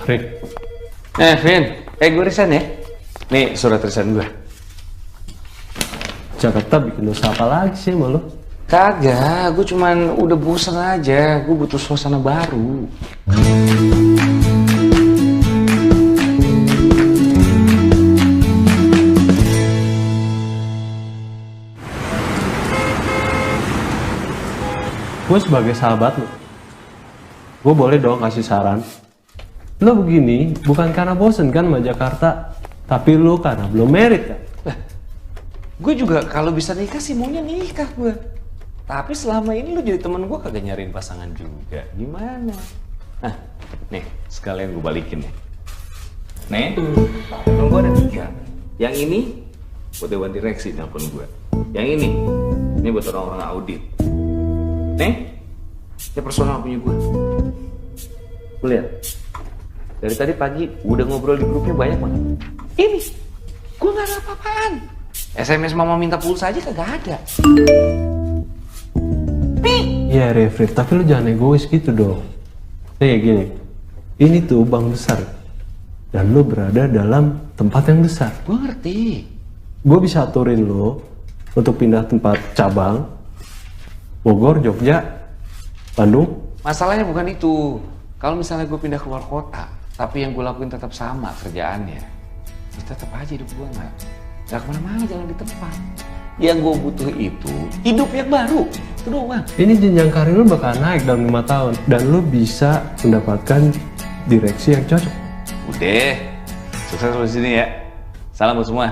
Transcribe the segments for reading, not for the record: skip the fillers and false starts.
Vin. Vin. Gue resign ya. Nih surat resign gue. Jakarta bikin dosa apa lagi sih sama lo? Kagak, gue cuman udah bosan aja. Gue butuh suasana baru. Gue sebagai sahabat lo, gue boleh dong kasih saran. Lo begini bukan karena bosen kan sama Jakarta, tapi lo karena belum merit kan? Gue juga kalau bisa nikah sih maunya nikah gue. Tapi selama ini lo jadi teman gue kagak nyariin pasangan juga. Gimana? Nah, nih sekalian gue balikin nih. Nih, telepon gue ada 3. Yang ini buat dewan direksi telepon gue. Yang ini buat orang-orang audit. Nih, ini personal punya gue. Gue lihat. Dari tadi pagi udah ngobrol di grupnya banyak banget. Ini, gue gak ada apa-apaan. SMS mama minta pulsa aja kagak ada. Nih. Ya Refri, tapi lu jangan egois gitu dong. Nih gini, ini tuh bank besar. Dan lu berada dalam tempat yang besar. Gue ngerti. Gue bisa aturin lu untuk pindah tempat cabang. Bogor, Jogja, Bandung. Masalahnya bukan itu. Kalau misalnya gue pindah keluar kota, tapi yang gue lakuin tetap sama kerjaannya, ya tetap aja hidup gue nggak kemana-mana, jalan di tempat. Yang gue butuh itu hidup yang baru. Itu doang. Ini jenjang karir lu bakal naik dalam 5 tahun dan lu bisa mendapatkan direksi yang cocok. Udah, sukses di sini ya. Salam buat semua.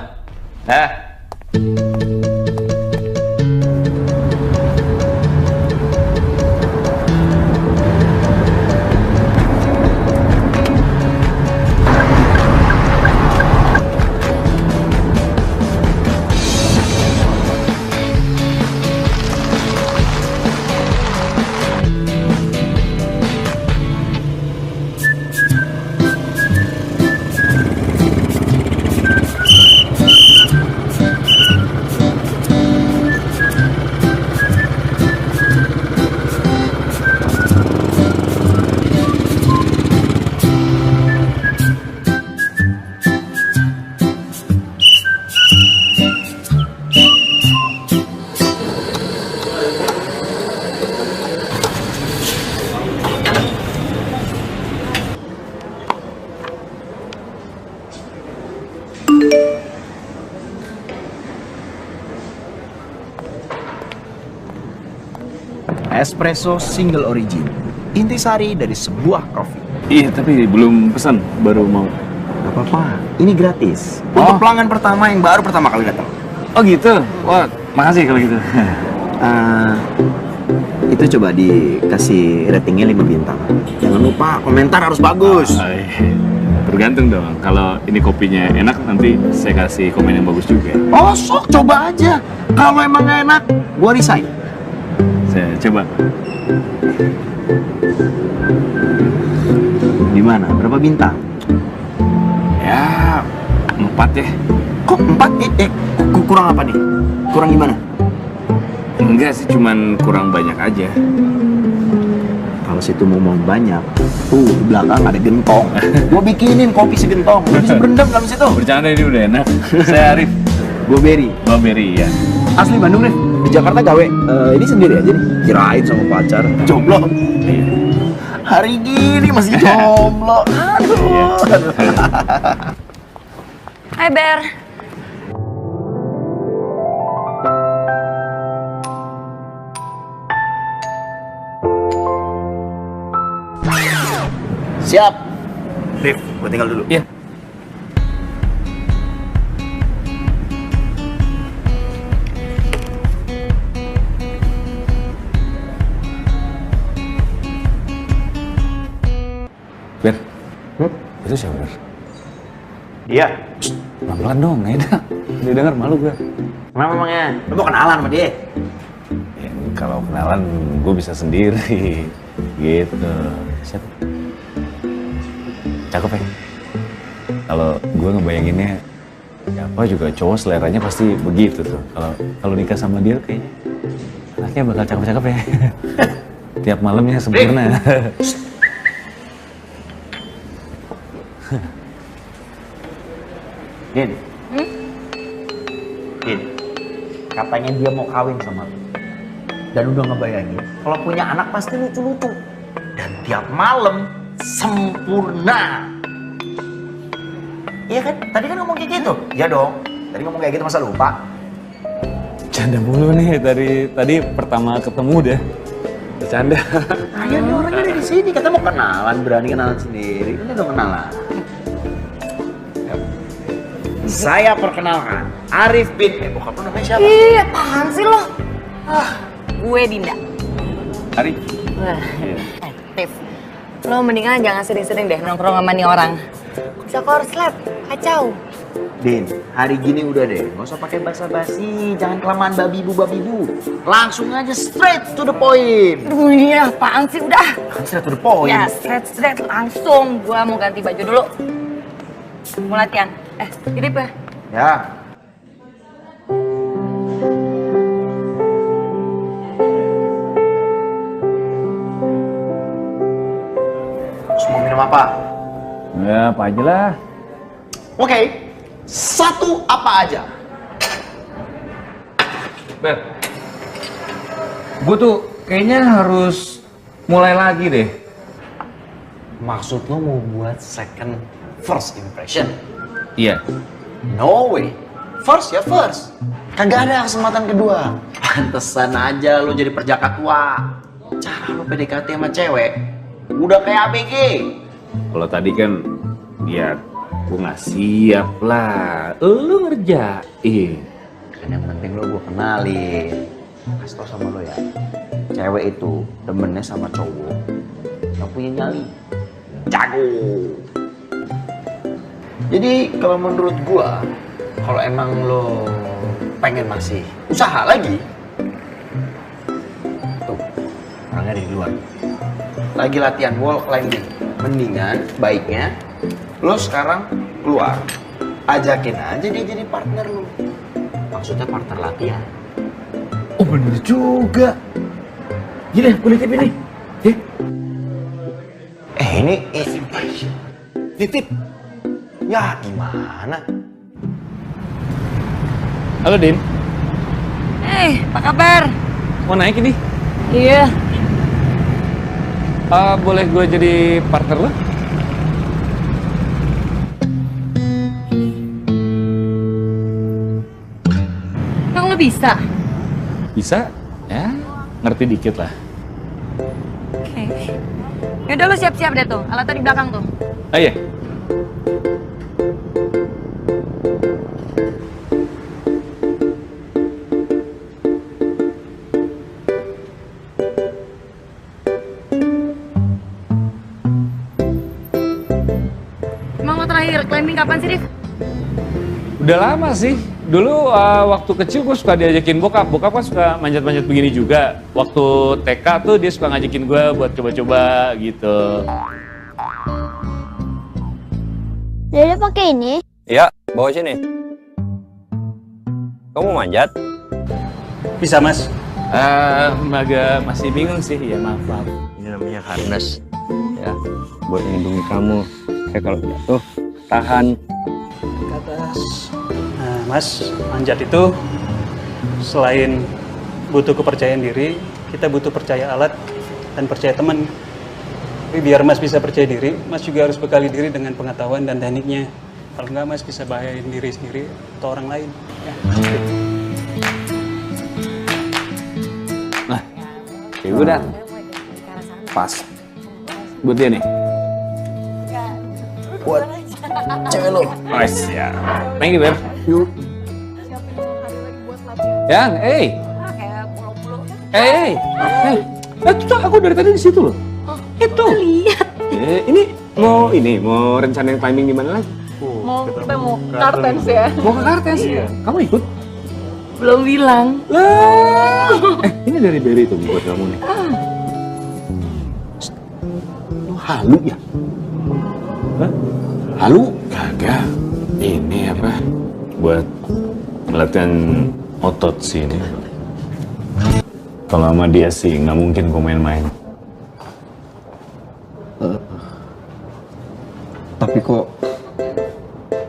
Espresso single origin, intisari dari sebuah kopi. Iya, tapi belum pesan, baru mau. Gak apa-apa, ini gratis. Untuk pelanggan pertama yang baru pertama kali datang. Oh gitu? Wah, makasih kalau gitu. Itu coba dikasih ratingnya 5 bintang. Jangan lupa komentar harus bagus. Iya. Tergantung dong, kalau ini kopinya enak nanti saya kasih komen yang bagus juga. Oh sok, coba aja. Kalau emang gak enak, gua resign. Saya coba. Gimana? Berapa bintang? Ya, 4 ya. Kok 4? Kurang apa nih? Kurang gimana? Enggak sih, cuman kurang banyak aja. Kalau situ mau banyak, tuh di belakang ada gentong. Gua bikinin kopi segentong. Lu bisa berendam dalam situ. Bercanda, ini udah enak. Saya Arif. Gua Berry. Bang Berry, ya. Asli Bandung nih. Di Jakarta gawe. Ini sendiri aja nih. Kirain sama pacar. Jomblo. Iya. Hari gini masih jomblo. Aduh. Hai Ber. Siap. Rif, gua tinggal dulu. Iya. Ber, itu siapa Ber? Dia. Pelan-pelan dong, Neda. Dia denger malu gue. Kenapa emangnya? Lu mau kenalan sama dia? Ya, kalau kenalan gue bisa sendiri. Gitu. Siapa? Cakep ya? Kalau gue ngebayanginnya, siapa juga cowok seleranya pasti begitu tuh. Kalau nikah sama dia kayaknya anaknya bakal cakep-cakep ya. Tiap malamnya sempurna. Din. Din. Katanya dia mau kawin sama lu. Dan udah ngebayangin kalau punya anak pasti lucu-lucu. Dan tiap malam sempurna. Iya kan? Tadi kan ngomong kayak gitu. Iya dong. Tadi ngomong kayak gitu masa lupa? Canda mulu nih tadi pertama ketemu deh. Bercanda. Ayo nih orangnya ada di sini. Kita mau kenalan, berani kenalan sendiri. Ini dong kenalan. Saya perkenalkan Arif bin. Bokap lu namanya siapa? Ih, apaan sih lo? Gue Dinda. Ari. Tiff, lo mendingan jangan sering-sering deh nongkrong sama nih orang. Bisa korslet, kacau. Din, hari gini udah deh, nggak usah pakai basa-basi, jangan kelamaan babibu. Langsung aja straight to the point. Aduh iya, apaan sih udah? Straight to the point. Ya, straight langsung. Gua mau ganti baju dulu. Mau latihan. Titip ya? Ya. Mau minum apa? Ya, apa aja lah. Oke, satu apa aja? Beb, gue tuh kayaknya harus mulai lagi deh. Maksud lo mau buat second first impression? Iya. No way. First ya first. Kagak ada kesempatan kedua. Pantesan aja lo jadi perjaka tua. Cara lo PDKT sama cewek udah kayak ABG. Kalau tadi kan ya gue nggak siap lah. Lu ngerjain. Kan yang penting lo gue kenalin. Kasih tau sama lo ya. Cewek itu demennya sama cowok yang punya nyali. Jago. Jadi kalau menurut gua, kalau emang lo pengen masih usaha lagi, tuh orangnya ada di luar, lagi latihan wall climbing. Mendingan baiknya lo sekarang keluar, ajakin aja dia jadi partner lo. Maksudnya partner latihan. Oh bener juga. Gini, gue nitip ini. Ini nitip. Ya gimana? Halo Din, Apa kabar? mau naik ini? Iya. Boleh gue jadi partner lo? Emang lo bisa? Bisa? Ya, ngerti dikit lah. Oke. Yaudah lo siap-siap deh tuh, alatnya di belakang tuh. Oh iya. Emang lo terakhir climbing kapan sih, Div? Udah lama sih. Dulu waktu kecil gue suka diajakin bokap. Bokap kan suka manjat-manjat begini juga. Waktu TK tuh dia suka ngajakin gue buat coba-coba gitu. Dede pakai ini? Iya, bawa sini. Kamu manjat? Bisa mas? Agak masih bingung sih, ya maaf. Ini namanya harness. Ya, buat melindungi kamu. Kalau jatuh, tahan. Ke atas. Nah mas, manjat itu selain butuh kepercayaan diri, kita butuh percaya alat dan percaya teman. Tapi biar mas bisa percaya diri, mas juga harus bekali diri dengan pengetahuan dan tekniknya. Kalau enggak mas bisa bahayain diri sendiri atau orang lain. Ya. Nah, ya udah. Pas. Buat dia nih. Buat cewek lo. Oh ya. Thank you, Beb. Yuk. Yang, itu aku dari tadi di situ loh. Itu. Lihat. Ini mau rencana yang timing di mana lagi? Kita mau kartens ya? Mau ke Kartes? Iya. Kamu ikut? Belum bilang. Lah. Ini dari Berry tuh buat kamu nih. Lo halu ya? Hah? Halu? Kagak. Ini apa? Buat latihan otot sih ini. Kalau sama dia sih nggak mungkin gue main-main. Tapi kok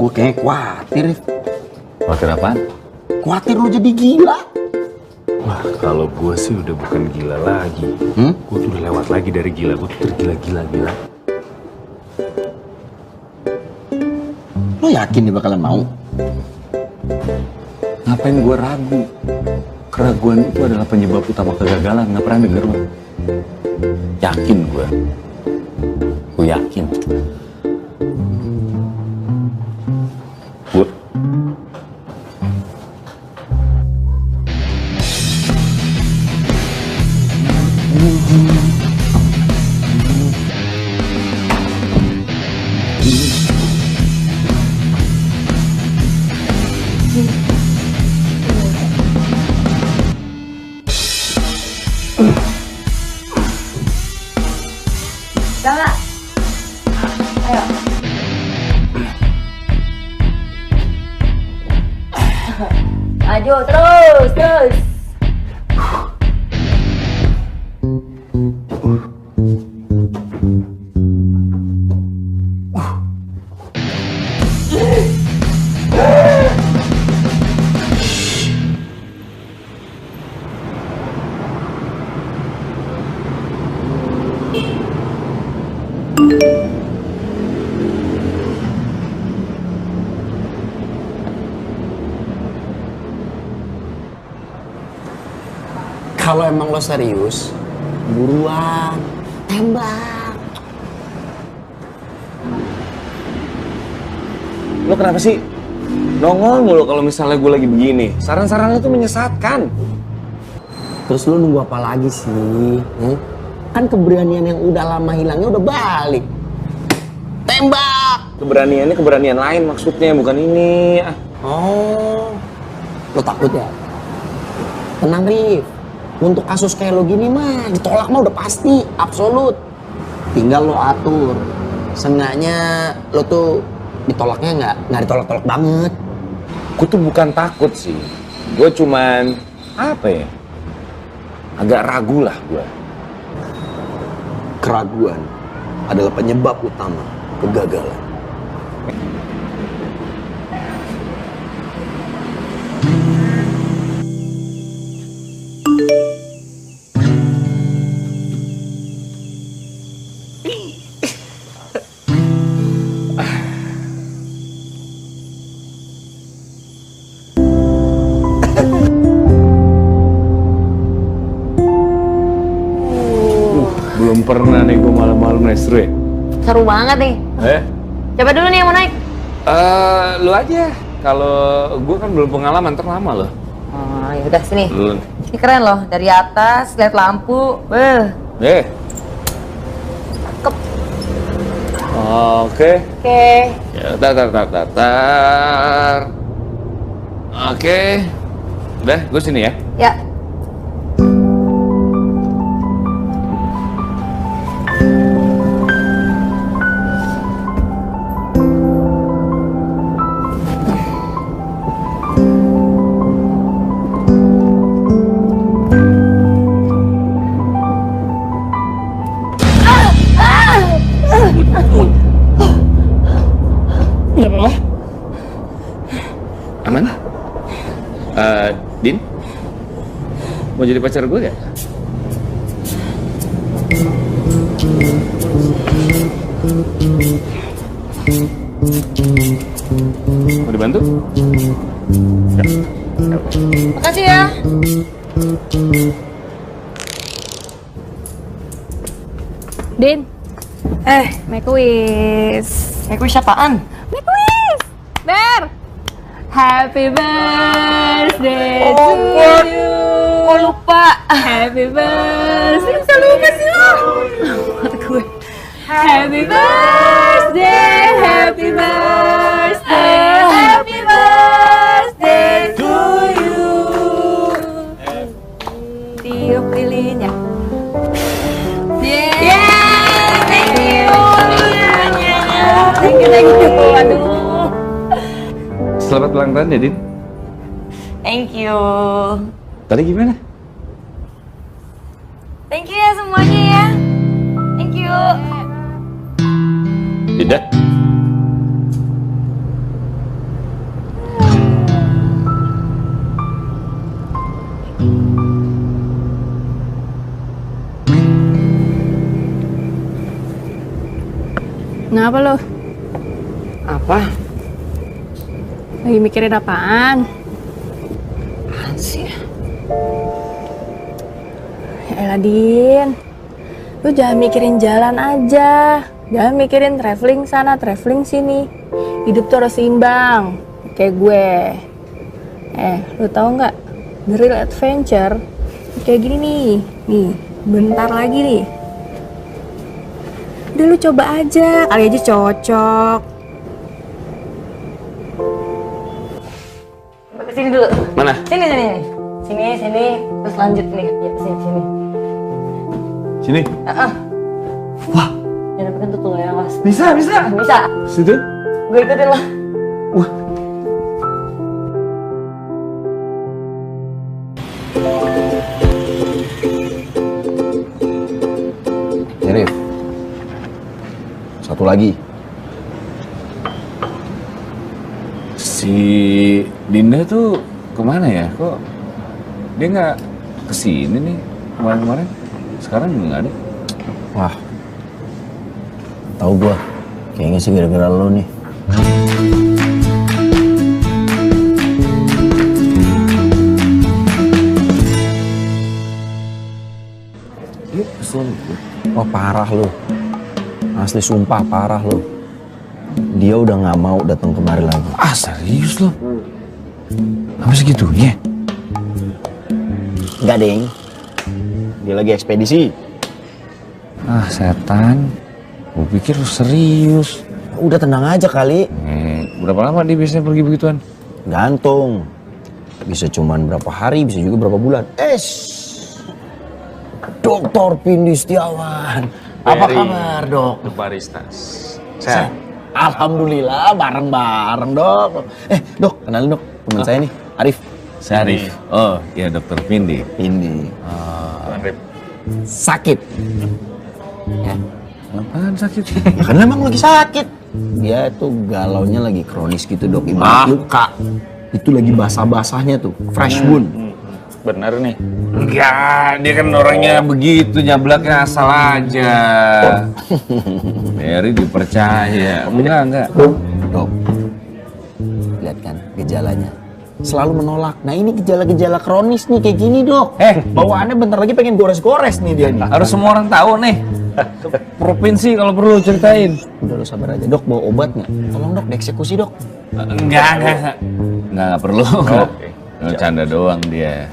gue kayaknya khawatir. Khawatir apaan? Khawatir lu jadi gila. Wah, kalau gue sih udah bukan gila lagi. Gue tuh udah lewat lagi dari gila. Gue tuh tergila-gila. Lo yakin dia bakalan mau? Ngapain gue ragu? Keraguan itu adalah penyebab utama kegagalan. Nggak pernah denger lo? Yakin gue. Gue yakin. Gue. Sama. Ayo. Maju terus. Kalau emang lo serius, buruan, tembak. Lo kenapa sih nongol mulu kalau misalnya gue lagi begini? Saran-sarannya tuh menyesatkan. Terus lo nunggu apa lagi sih? Kan keberanian yang udah lama hilangnya udah balik. Tembak! Keberaniannya keberanian lain maksudnya, bukan ini. Oh, lo takut ya? Tenang, Rif. Untuk kasus kayak lo gini mah, ditolak mah udah pasti, absolut. Tinggal lo atur. Seenggaknya lo tuh ditolaknya nggak ditolak-tolak banget. Gue tuh bukan takut sih. Gue cuman, apa ya, agak ragu lah gue. Keraguan adalah penyebab utama kegagalan. Belum pernah nih gue malam-malam naik seru ya. Seru banget nih. Coba dulu nih yang mau naik. Lu aja. Kalau gue kan belum pengalaman, terlama loh. Oh, yaudah sini. Lu. Ini keren loh, dari atas lihat lampu. Cakep. Oke. Oke. Ya, tar. Oke. Udah, gue sini ya. Ya. Aman? Din? Mau jadi pacar gue gak? Mau dibantu? Makasih ya. Din. Make a wish. Make a wish apaan? Make a wish. Ber. Happy birthday to you. Kok lupa? Happy birthday. Bisa lupa sih lo. Kata gue. Happy birthday, happy birthday, happy birthday to you. Tiup lilinnya. Yeah, thank you. Thank you. Aduh. Selamat ulang tahun ya, Din. Thank you. Tadi gimana? Thank you ya semuanya ya. Thank you. Tidak. Kenapa lo? Apa? Lagi mikirin apaan? Apaan sih? Ya elah, Din. Lu jangan mikirin jalan aja. Jangan mikirin traveling sana, traveling sini. Hidup tuh harus seimbang. Kayak gue. Lu tau nggak? The real adventure kayak gini nih. Nih, bentar lagi nih. Udah lu coba aja, kali aja cocok. Sini dulu. Mana? Sini. Terus lanjut nih. Ya, sini. Sini. Wah. Jangan deketin tuh ya, Mas. Bisa. Bisa. Situ. Gue ikutin lah. Wah. Rif, satu lagi. Si Dinda tuh kemana ya? Kok dia nggak kesini nih kemarin-kemarin? Sekarang juga nggak ada. Wah, tahu gua. Kayaknya sih gara-gara lo nih. Wah, parah lo. Asli sumpah parah lo. Dia udah nggak mau datang kemari lagi. Ah, serius lo? Apa segitunya? Enggak, Deng. Dia lagi ekspedisi. Ah, setan. Gue pikir lu serius. Udah tenang aja kali. Berapa lama dia biasanya pergi begituan? Gantung. Bisa cuman berapa hari, bisa juga berapa bulan. Dokter Pindi Setiawan. Apa kabar, Dok? The baristas. Sehat. Alhamdulillah, bareng-bareng, Dok. Dok, kenalin, Dok. Teman saya nih, Arif. Syarif. Oh, ya Dokter Pindi. Pindi. Arif. Sakit. Ya. Apaan sakit? Ya kan emang lagi sakit. Dia tuh galaunya lagi kronis gitu, Dok. Ibarat luka. Itu lagi basah-basahnya tuh, fresh wound. Bener nih. Enggak, dia kan orangnya begitu, nyablaknya asal aja. Mary dipercaya. Enggak. Dok, lihat kan gejalanya. Selalu menolak. Nah ini gejala-gejala kronis nih kayak gini, Dok. Bawaannya bentar lagi pengen gores-gores nih dia nih. Harus semua orang tahu nih. Provinsi kalau perlu ceritain. Udah lo sabar aja, Dok. Bawa obat nggak? Tolong, Dok, dieksekusi, Dok. Enggak perlu. Canda doang dia.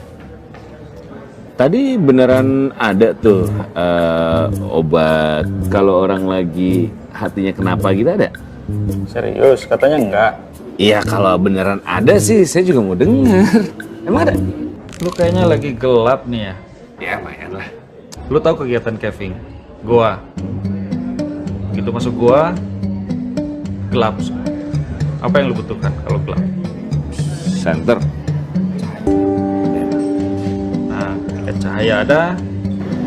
Tadi beneran ada tuh obat kalau orang lagi hatinya kenapa gitu ada? Serius, katanya enggak. Iya kalau beneran ada sih saya juga mau dengar. Emang ada? Lu kayaknya lagi gelap nih ya. Ya lumayan lah. Lu tahu kegiatan Kevin? Gua. Gitu masuk gua, gelap. Apa yang lu butuhkan kalau gelap? Center. Nah, ketika cahaya ada,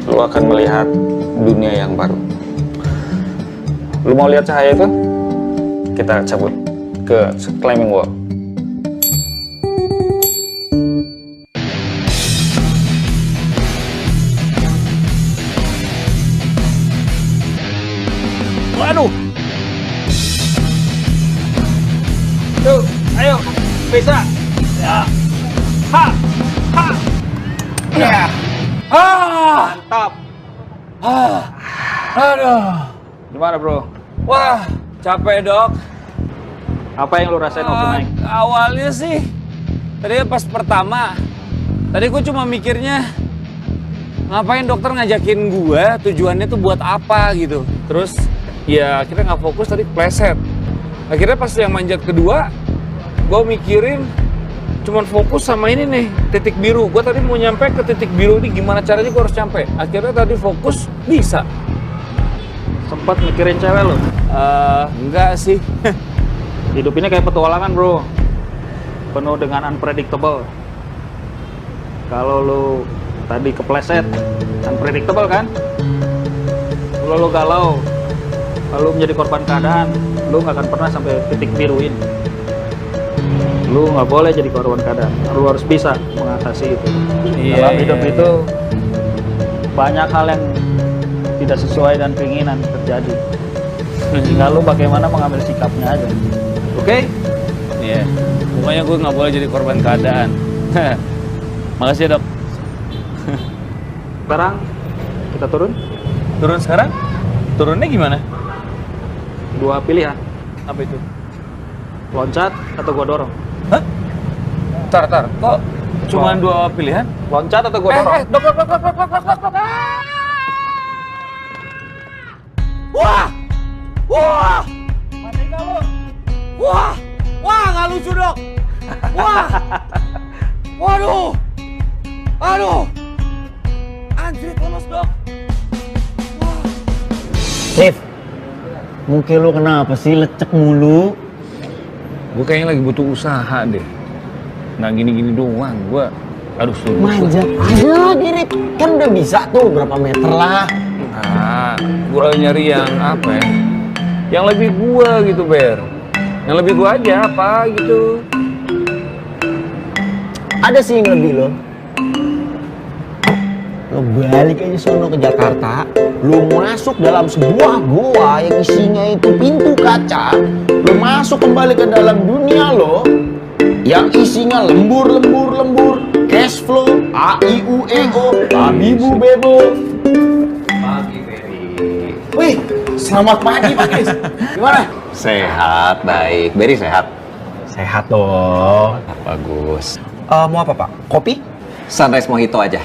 lu akan melihat dunia yang baru. Lu mau lihat cahaya itu? Kita cabut ke climbing wall. Waduh. Tuh, ayo, bisa. Ya. Ha. Ya. Mantap. Aduh. Gimana, Bro? Wah, capek dok. Apa yang lu rasain waktu naik? Awalnya sih, tadi pas pertama, tadi gue cuma mikirnya ngapain dokter ngajakin gue, tujuannya tuh buat apa gitu. Terus ya akhirnya nggak fokus, tadi kepleset. Akhirnya pas yang manjat kedua, gue mikirin cuman fokus sama ini nih, titik biru. Gue tadi mau nyampe ke titik biru ini, gimana caranya gue harus nyampe. Akhirnya tadi fokus, bisa. Sempat mikirin cewek lu? Enggak sih. Hidup ini kayak petualangan, Bro. Penuh dengan unpredictable. Kalau lu tadi kepleset, unpredictable kan? Kalau lu galau, lalu menjadi korban keadaan, lu nggak akan pernah sampai titik biru ini. Lu nggak boleh jadi korban keadaan. Lu harus bisa mengatasi itu. Dalam hidup itu banyak hal yang tidak sesuai dan keinginan terjadi. Tinggal lu bagaimana mengambil sikapnya aja. Oke? Iya. Pokoknya gue nggak boleh jadi korban keadaan. Makasih ya, Dok. Sekarang kita turun. Turun sekarang? Turunnya gimana? Dua pilihan. Apa itu? Loncat atau gua dorong. Hah? Tar. Kok cuma dua pilihan? Loncat atau gua dorong. Dok. Wah! Mati nggak lu? Wah, nggak lucu, Dok. Wah! Waduh! Aduh! Anjir, lemas, Dok. Dev, muka lu kenapa sih lecek mulu? Gue kayaknya lagi butuh usaha deh. Nggak gini-gini doang. Gue, aduh, suruh. Manjat aja, Direk. Kan udah bisa tuh berapa meter lah. Nah, gue lagi nyari yang apa ya? Yang lebih gue gitu, Ber. Yang lebih gue aja, apa gitu. Ada sih yang lebih lo. Lo balik aja sono ke Jakarta, lo masuk dalam sebuah goa yang isinya itu pintu kaca, lo masuk kembali ke dalam dunia lo, yang isinya lembur, cash flow, a i u e o, babibu bebo. Pagi, Beri. Wih, selamat pagi, Pak Kris. Gimana? Sehat, baik. Beri sehat. Sehat dong. Bagus. Mau apa, Pak? Kopi? Sunrise mojito aja.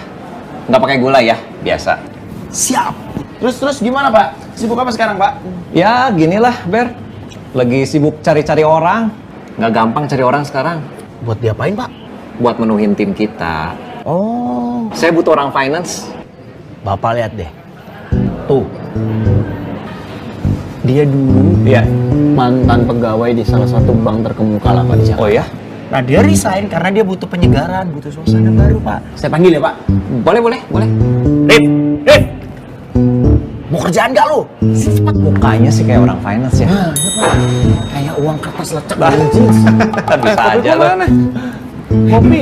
Nggak pakai gula ya, biasa. Siap. Terus gimana, Pak? Sibuk apa sekarang, Pak? Ya, ginilah, Ber. Lagi sibuk cari-cari orang. Nggak gampang cari orang sekarang. Buat diapain, Pak? Buat menuhin tim kita. Oh, Saya butuh orang finance. Bapak lihat deh. Tuh. Dia dulu mantan pegawai di salah satu bank terkemuka lah, Pak, di Jakarta. Oh ya? Nah, dia resign karena dia butuh penyegaran, butuh suasana baru, Pak. Saya panggil ya, Pak. Boleh. Rip! Mau kerjaan gak lu? Cepat mukanya sih kayak orang finance ya. Nah, iya, Pak. Kayak uang kertas lecek dari jeans. Bisa aja lo. Kopi.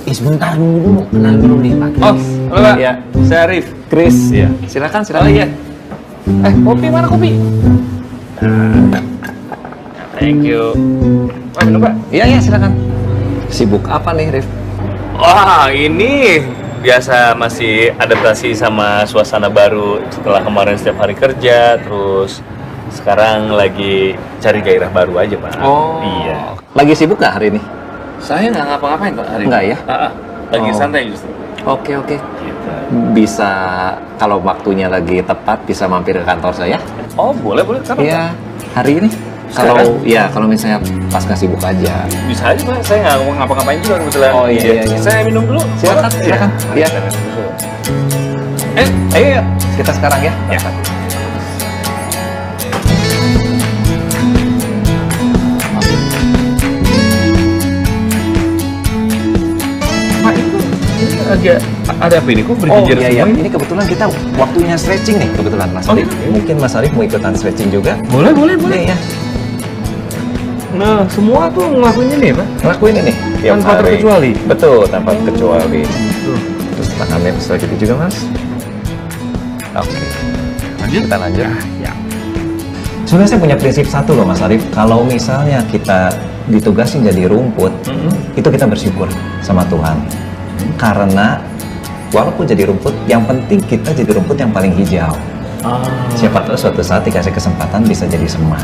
Sebentar dulu. Kenal dulu nih, Pak. Oh, halo, Pak. Iya. Saya Arif. Chris. Iya. Silakan. Oh iya. Kopi mana kopi? Thank you. Minum, Pak. Iya, silakan. Sibuk apa nih, Rif? Wah, ini biasa masih adaptasi sama suasana baru setelah kemarin setiap hari kerja, terus sekarang lagi cari gairah baru aja, Pak. Oh. Iya. Lagi sibuk nggak hari ini? Saya nggak ngapa-ngapain, Pak, hari ini. Nggak ya? Lagi Oh. santai justru. Oke. Gitu. Bisa kalau waktunya lagi tepat bisa mampir ke kantor saya? Oh, boleh. Kapan, Iya, hari ini. Kalau misalnya pas nggak sibuk aja. Pak? Bisa aja, Pak. Saya nggak ngapa-ngapain juga kebetulan. Oh, iya. Saya minum dulu. Silakan. Iya. Ayo, kita sekarang ya. Ya. Pak, ini agak ada apa ini? Kok Oh berjejer iya, semua ini? ini kebetulan kita waktunya stretching nih kebetulan Mas Arif. Mungkin Mas Arif mau ikutan stretching juga? Boleh. Iya. Nah, semua tuh ngelakuinnya nih, Pak. Ngelakuin ini tiap Tanpa hari. terkecuali? Betul, tanpa terkecuali. Terus tangannya bisa gitu juga, Mas. Oke. Lanjut? Kita lanjut. Ya. Sebenarnya saya punya prinsip satu loh, Mas Arif. Kalau misalnya kita ditugasin jadi rumput, itu kita bersyukur sama Tuhan. Karena walaupun jadi rumput, yang penting kita jadi rumput yang paling hijau. Siapa tahu suatu saat dikasih kesempatan bisa jadi semak.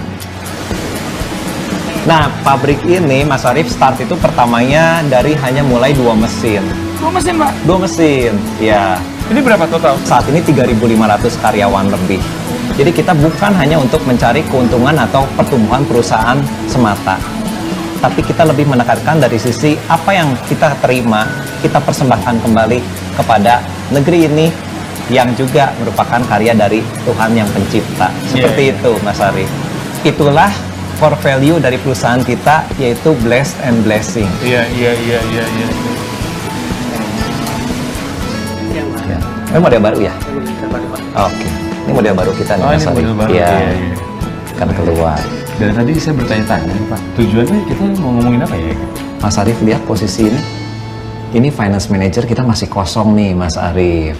Nah, pabrik ini, Mas Arif, start itu pertamanya dari hanya mulai 2 mesin. 2 mesin, Pak. 2 mesin, ya. Ini berapa total? Saat ini 3.500 karyawan lebih. Jadi kita bukan hanya untuk mencari keuntungan atau pertumbuhan perusahaan semata. Tapi kita lebih menekankan dari sisi apa yang kita terima, kita persembahkan kembali kepada negeri ini yang juga merupakan karya dari Tuhan yang pencipta. Seperti itu, Mas Arif. Itulah core value dari perusahaan kita, yaitu blessed and blessing. Iya. Ini model baru ya? Oke. Ini model baru kita nih, Mas Arif. Iya. Kan keluar. Dari tadi saya bertanya-tanya, Pak. Tujuannya kita mau ngomongin apa ya? Mas Arif lihat posisi ini. Ini finance manager kita masih kosong nih, Mas Arif.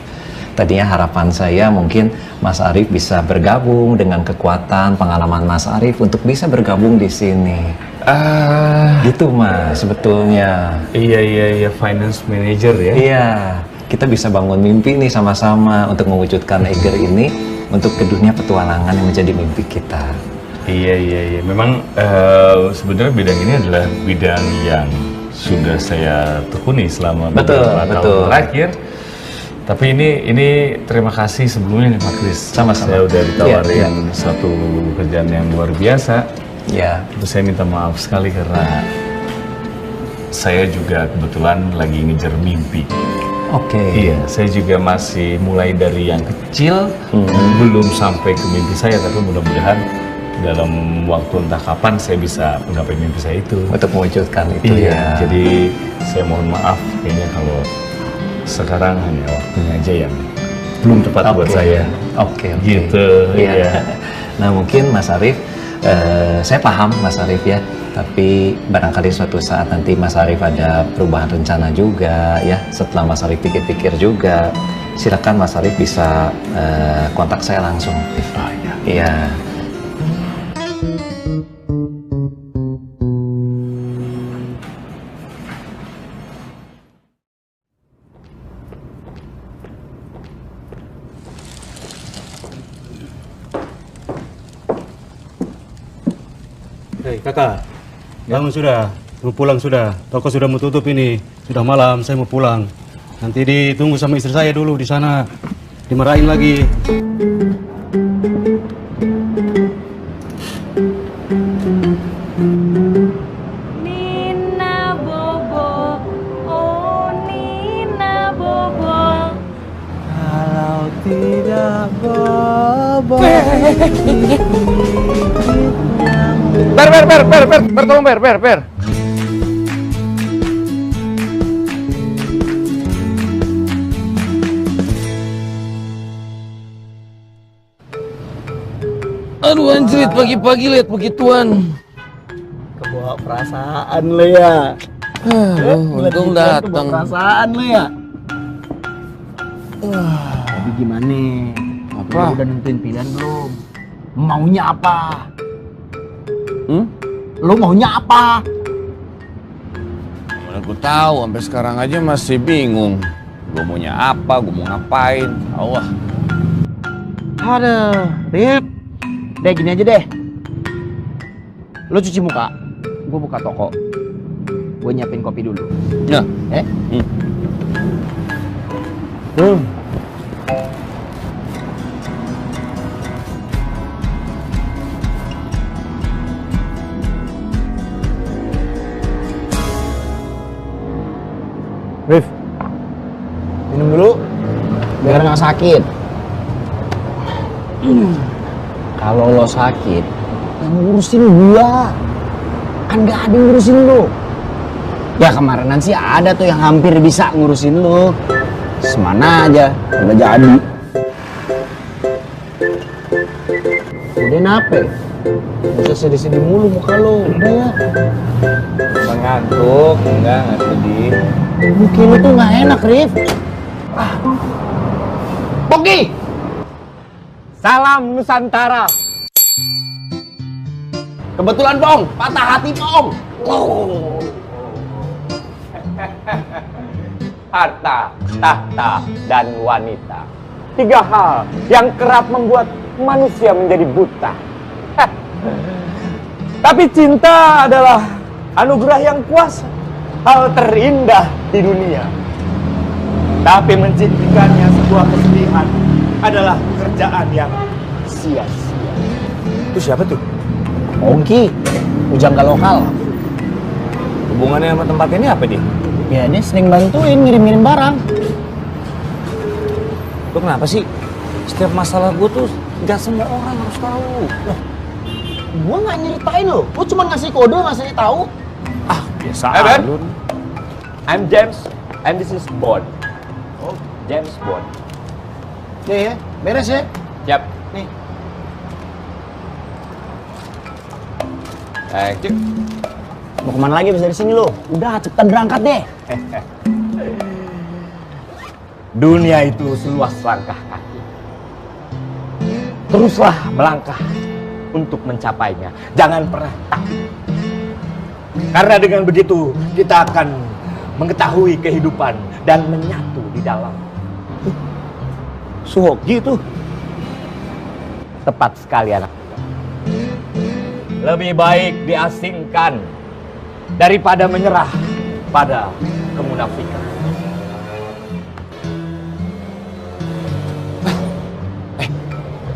Tadinya harapan saya mungkin Mas Arif bisa bergabung dengan kekuatan pengalaman Mas Arif untuk bisa bergabung di sini. Gitu Mas, sebetulnya. Iya, finance manager ya. Iya, kita bisa bangun mimpi nih sama-sama untuk mewujudkan Eiger ini untuk ke dunia petualangan yang menjadi mimpi kita. Iya. Memang sebenarnya bidang ini adalah bidang yang sudah saya tekuni selama beberapa tahun terakhir. Tapi ini terima kasih sebelumnya nih Pak Kris. Sama-sama. Saya udah ditawarin satu pekerjaan yang luar biasa. Ya. Terus saya minta maaf sekali karena saya juga kebetulan lagi ngejar mimpi. Oke. Iya, saya juga masih mulai dari yang kecil, belum sampai ke mimpi saya, tapi mudah-mudahan dalam waktu entah kapan saya bisa menggapai mimpi saya itu. Untuk mewujudkan itu ya. Jadi saya mohon maaf kayaknya kalau sekarang hanya waktunya aja yang belum tepat buat saya. Oke. Gitu. Iya. Nah mungkin Mas Arif, saya paham Mas Arif ya, tapi barangkali suatu saat nanti Mas Arif ada perubahan rencana juga ya, setelah Mas Arif pikir-pikir juga, silakan Mas Arif bisa kontak saya langsung. Iya. Hei kakak, bangun sudah, mau pulang sudah. Toko sudah mau tutup ini, sudah malam, saya mau pulang. Nanti ditunggu sama istri saya dulu di sana, dimarahin lagi. Nina Bobo, oh Nina Bobo. Kalau tidak bobo. Ber, tolong ber. Aduh anjrit, pagi-pagi lihat begituan. Kebawa perasaan lo ya. Untung datang. Perasaan lo ya. Tapi gimana? Apa? Udah nentuin pilihan belum? Maunya apa? Lo maunya apa? Mana gue tahu, sampai sekarang aja masih bingung. Gue maunya apa, gue mau ngapain. Allah. Aduh, Rip. Deh gini aja deh. Lo cuci muka, gue buka toko. Gue nyiapin kopi dulu. Ya. Rif, minum dulu biar nggak sakit. Kalau lo sakit, yang ngurusin gua. Kan nggak ada yang ngurusin lo. Ya kemarinan sih ada tuh yang hampir bisa ngurusin lo. Semana aja, udah jadi. Udah nape? Bisa sedih-sedih mulu muka lo, udah ya. Ngantuk, enggak sedih. Mungkin lu tuh nggak enak, Rif. Pogi! Salam Nusantara. Kebetulan, Pong. Patah hati, Pong. Harta, tahta, dan wanita. 3 hal yang kerap membuat manusia menjadi buta. Tapi cinta adalah anugerah yang kuasa, hal terindah di dunia. Tapi menciptakannya sebuah kesedihan adalah pekerjaan yang sia-sia. Itu siapa tuh? Ongki, pujangga lokal. Hubungannya sama tempat ini apa dia? Ya, dia sering bantuin ngirim-ngirim barang. Lu kenapa sih? Setiap masalah gue tuh gak semua orang harus tahu. Gua nggak nyeritain lo, gua cuma ngasih kode, ngasih tahu. Biasa Hey, Ben. lu. I'm James, and this is Bond. Oh, James Bond. Ya, beres ya. Siap. Nih. Thank you. Mau kemana lagi bisa dari sini lo? Udah, cepetan berangkat deh. Dunia itu seluas langkah kaki. Teruslah melangkah untuk mencapainya. Jangan pernah takut. Karena dengan begitu kita akan mengetahui kehidupan dan menyatu di dalam. Suhoki itu tepat sekali anak muda. Lebih baik diasingkan daripada menyerah pada kemunafikan.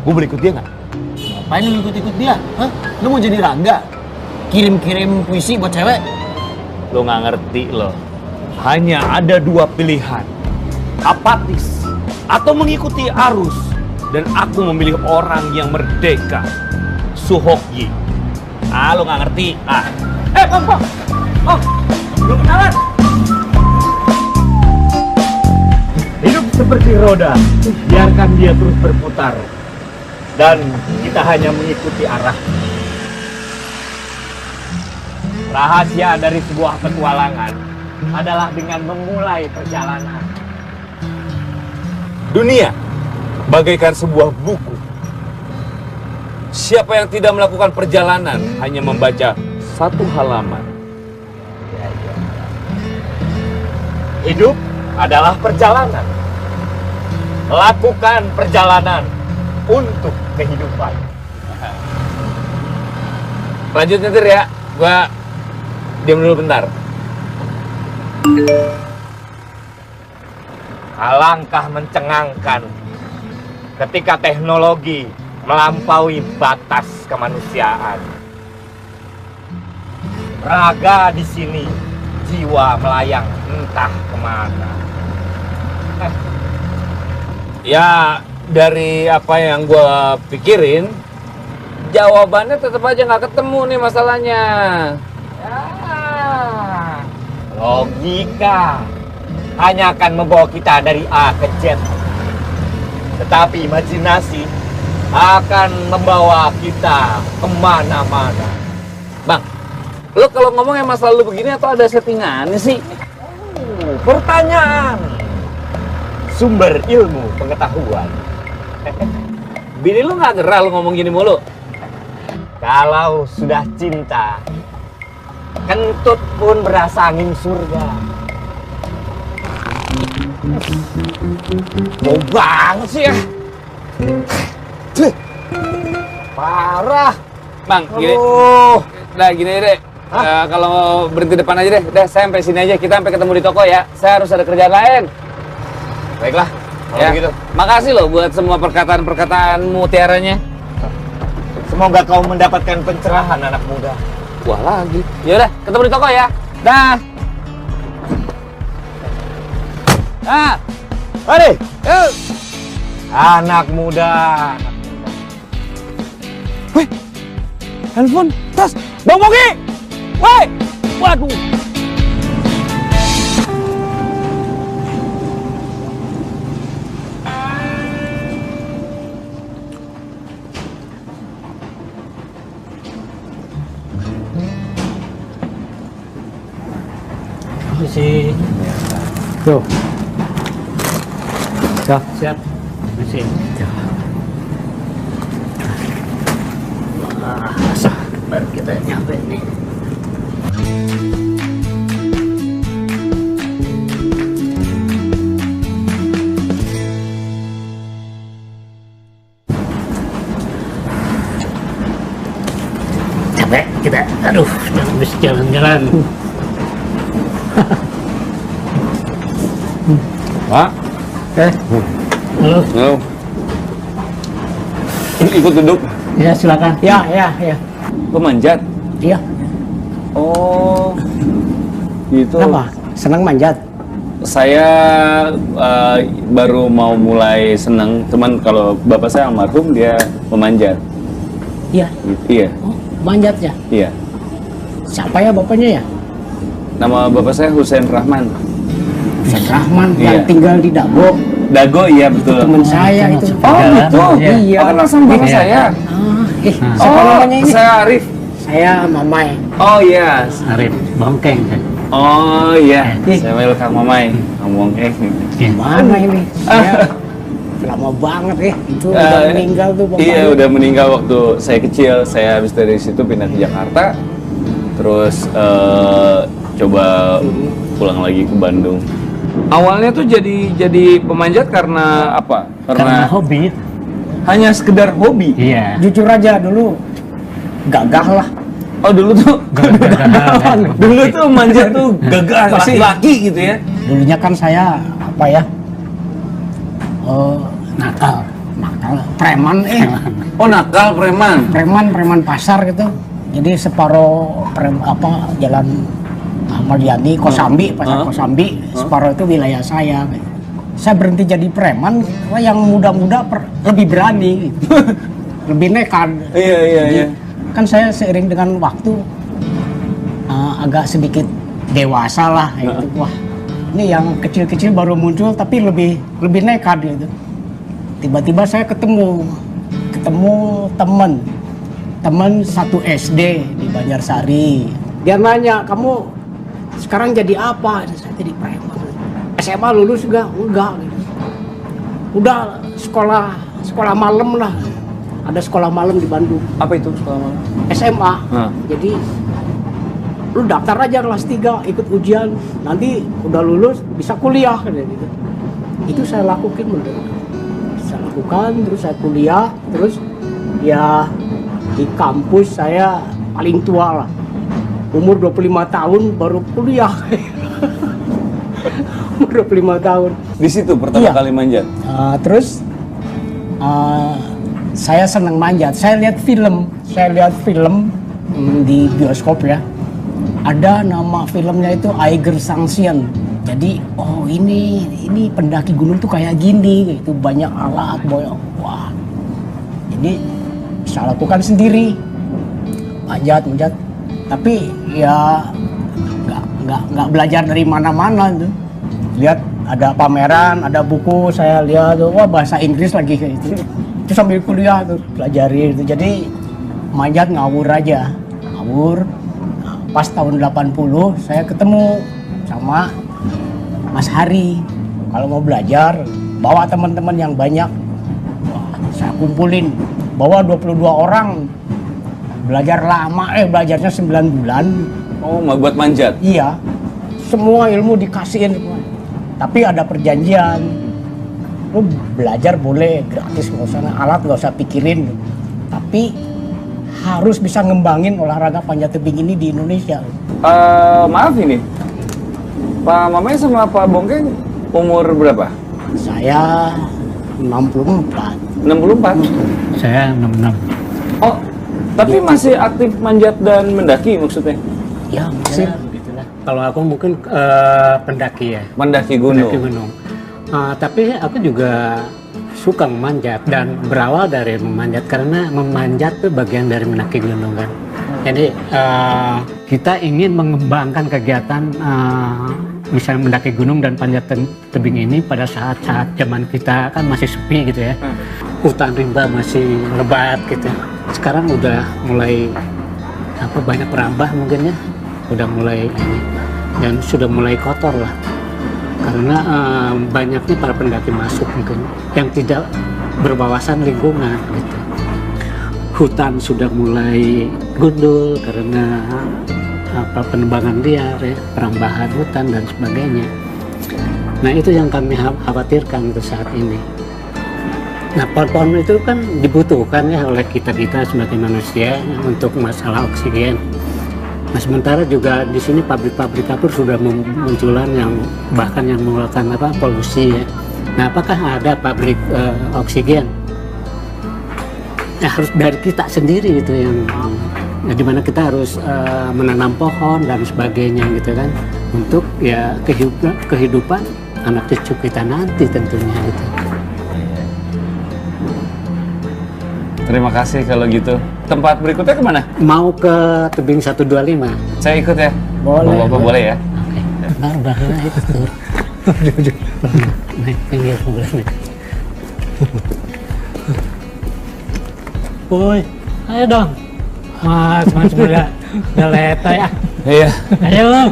Gue boleh ikut dia nggak? Ngapain lu ikut-ikut dia? Hah? Lu mau jadi Rangga? Kirim-kirim puisi buat cewek? Lo nggak ngerti lo. Hanya ada dua pilihan. Apatis atau mengikuti arus. Dan aku memilih orang yang merdeka. Suhoki. Ah, lo nggak ngerti. Ah. Pom. Oh, belum kenalan. Hidup seperti roda, biarkan dia terus berputar. Dan kita hanya mengikuti arah. Rahasia dari sebuah petualangan adalah dengan memulai perjalanan. Dunia bagaikan sebuah buku. Siapa yang tidak melakukan perjalanan hanya membaca satu halaman. Hidup adalah perjalanan. Lakukan perjalanan untuk kehidupan. Lanjut nyetir ya. Gua diam dulu bentar. Alangkah mencengangkan ketika teknologi melampaui batas kemanusiaan. Raga di sini, jiwa melayang entah kemana. Ya, dari apa yang gua pikirin, jawabannya tetap aja nggak ketemu nih masalahnya. Ya, logika hanya akan membawa kita dari A ke Z. Tetapi imajinasi akan membawa kita kemana-mana. Bang, lo kalau ngomongnya masalah lu begini atau ada settingannya sih? Pertanyaan sumber ilmu pengetahuan. Bini lu nggak gerah lu ngomong gini mulu? Kalau sudah cinta, kentut pun berasa angin surga. Mau banget sih ya. Parah. Bang, gini. Nah, gini deh. Kalau berhenti depan aja deh. Udah, saya sampai sini aja. Kita sampai ketemu di toko ya. Saya harus ada kerjaan lain. Baiklah. Kalau Ya. begitu. Makasih loh buat semua perkataan-perkataan mutiaranya. Semoga kau mendapatkan pencerahan anak muda. Wah lagi. Yaudah, ketemu di toko ya. Dah. Ah. Mari. Yuk. Anak muda. Wih. Handphone, tas, Bang Mogi. Woi. Waduh. Masih. Tuh. Siap. Siap. Masih. Baru kita nyampe nih. Capek kita, aduh, habis jalan-jalan. Pak. Halo. Halo. Ikut duduk. Ya silakan. Ya. Pemanjat. Iya. Oh. Gitu. Kenapa? Senang manjat? Saya baru mau mulai senang, cuman kalau bapak saya almarhum dia memanjat. Iya. Iya. Oh, manjat ya? Iya. Siapa ya bapaknya ya? Nama bapak saya Husain Rahman. Husain Rahman yang Iya. tinggal di Dago. Dago, iya betul. Teman saya itu. Oh gitu? Iya. Oh, kenal sama bapak saya. Siapa namanya ini? Saya Arif. Saya Mamai. Oh iya. Arif Bangkeng kan? Oh iya, saya Kang Mamai. Ngomong Gimana ini? Saya lama banget ya. Itu udah meninggal tuh Bang. Iya, udah meninggal waktu saya kecil. Saya habis dari situ pindah ke Jakarta. Terus coba pulang lagi ke Bandung. Awalnya tuh jadi pemanjat karena apa? Karena hobi. Hanya sekedar hobi. Iya. Jujur aja dulu gagah lah. Oh dulu tuh dulu tuh manjat tuh gagah laki-laki gitu ya. Dulunya kan saya apa ya? Nakal, preman Oh nakal, preman pasar gitu. Jadi separuh jalan Ahmad Yani, Kosambi, pasar Kosambi, separuh itu wilayah saya. Saya berhenti jadi preman, karena yang muda-muda lebih berani, gitu. Lebih nekat. Iya. Kan saya seiring dengan waktu agak sedikit dewasa lah, gitu. Wah, ini yang kecil-kecil baru muncul, tapi lebih nekat gitu. Tiba-tiba saya ketemu teman satu SD di Banjarsari. Dia nanya, kamu sekarang jadi apa? Saya jadi preman. SMA lulus enggak gitu. Udah sekolah malam lah. Ada sekolah malam di Bandung. Apa itu sekolah malam? SMA. Jadi lu daftar aja kelas 3, ikut ujian. Nanti udah lulus bisa kuliah gitu. Itu saya lakukan bener. Saya lakukan, terus saya kuliah, terus ya di kampus saya paling tua lah. Umur 25 tahun baru kuliah. Umur 25 tahun. Di situ pertama kali manjat. Terus saya senang manjat. Saya lihat film di bioskop ya. Ada nama filmnya itu Eiger Sanction. Jadi ini pendaki gunung tuh kayak gini, gitu, banyak alat, wah. Jadi saya lakukan sendiri, manjat. Tapi ya nggak belajar dari mana-mana tuh. Lihat ada pameran, ada buku, saya lihat tuh, wah bahasa Inggris lagi kayak gitu. Itu sambil kuliah tuh pelajari itu. Jadi manjat ngawur aja, ngawur. Nah, pas tahun 80 saya ketemu sama Mas Hari. Kalau mau belajar, bawa teman-teman yang banyak. Wah, saya kumpulin, bawa 22 orang. Belajar lama, belajarnya 9 bulan. Oh, buat manjat? Iya, semua ilmu dikasihin. Tapi ada perjanjian. Lu belajar boleh gratis, nggak usah alat, nggak usah pikirin. Tapi harus bisa ngembangin olahraga panjat tebing ini di Indonesia. Maaf ini, Pak Mamai sama Pak Bongkeng umur berapa? Saya 64. 64? Saya 66. Oh, tapi masih aktif manjat dan mendaki maksudnya? Ya, masih. Kalau aku mungkin pendaki ya. Mendaki gunung. Tapi aku juga suka memanjat dan berawal dari memanjat karena memanjat itu bagian dari mendaki gunung kan. Jadi kita ingin mengembangkan kegiatan misalnya mendaki gunung dan panjat tebing ini pada saat-saat zaman kita kan masih sepi gitu ya. Hutan rimba masih lebat gitu. Sekarang udah mulai banyak perambah mungkin ya. Udah mulai ini dan sudah mulai kotor lah karena banyaknya para pendaki masuk mungkin yang tidak berwawasan lingkungan gitu. Hutan sudah mulai gundul karena penebangan liar ya, perambahan hutan dan sebagainya. Nah itu yang kami khawatirkan untuk saat ini. Nah pohon-pohon itu kan dibutuhkan ya oleh kita sebagai manusia untuk masalah oksigen. Nah sementara juga di sini pabrik-pabrik kapur sudah munculan yang bahkan yang mengeluarkan polusi ya. Nah apakah ada pabrik oksigen? Nah harus dari kita sendiri itu yang dimana kita harus menanam pohon dan sebagainya gitu kan untuk ya kehidupan anak cucu kita nanti tentunya gitu. Terima kasih kalau gitu. Tempat berikutnya kemana? Mau ke tebing 125. Saya ikut ya. Boleh. Bapak boleh ya. Oke. Baru itu tur. Naik pinggir boleh nih. Woi, ayo dong. Mas udah leta ya. Iya. Ayo.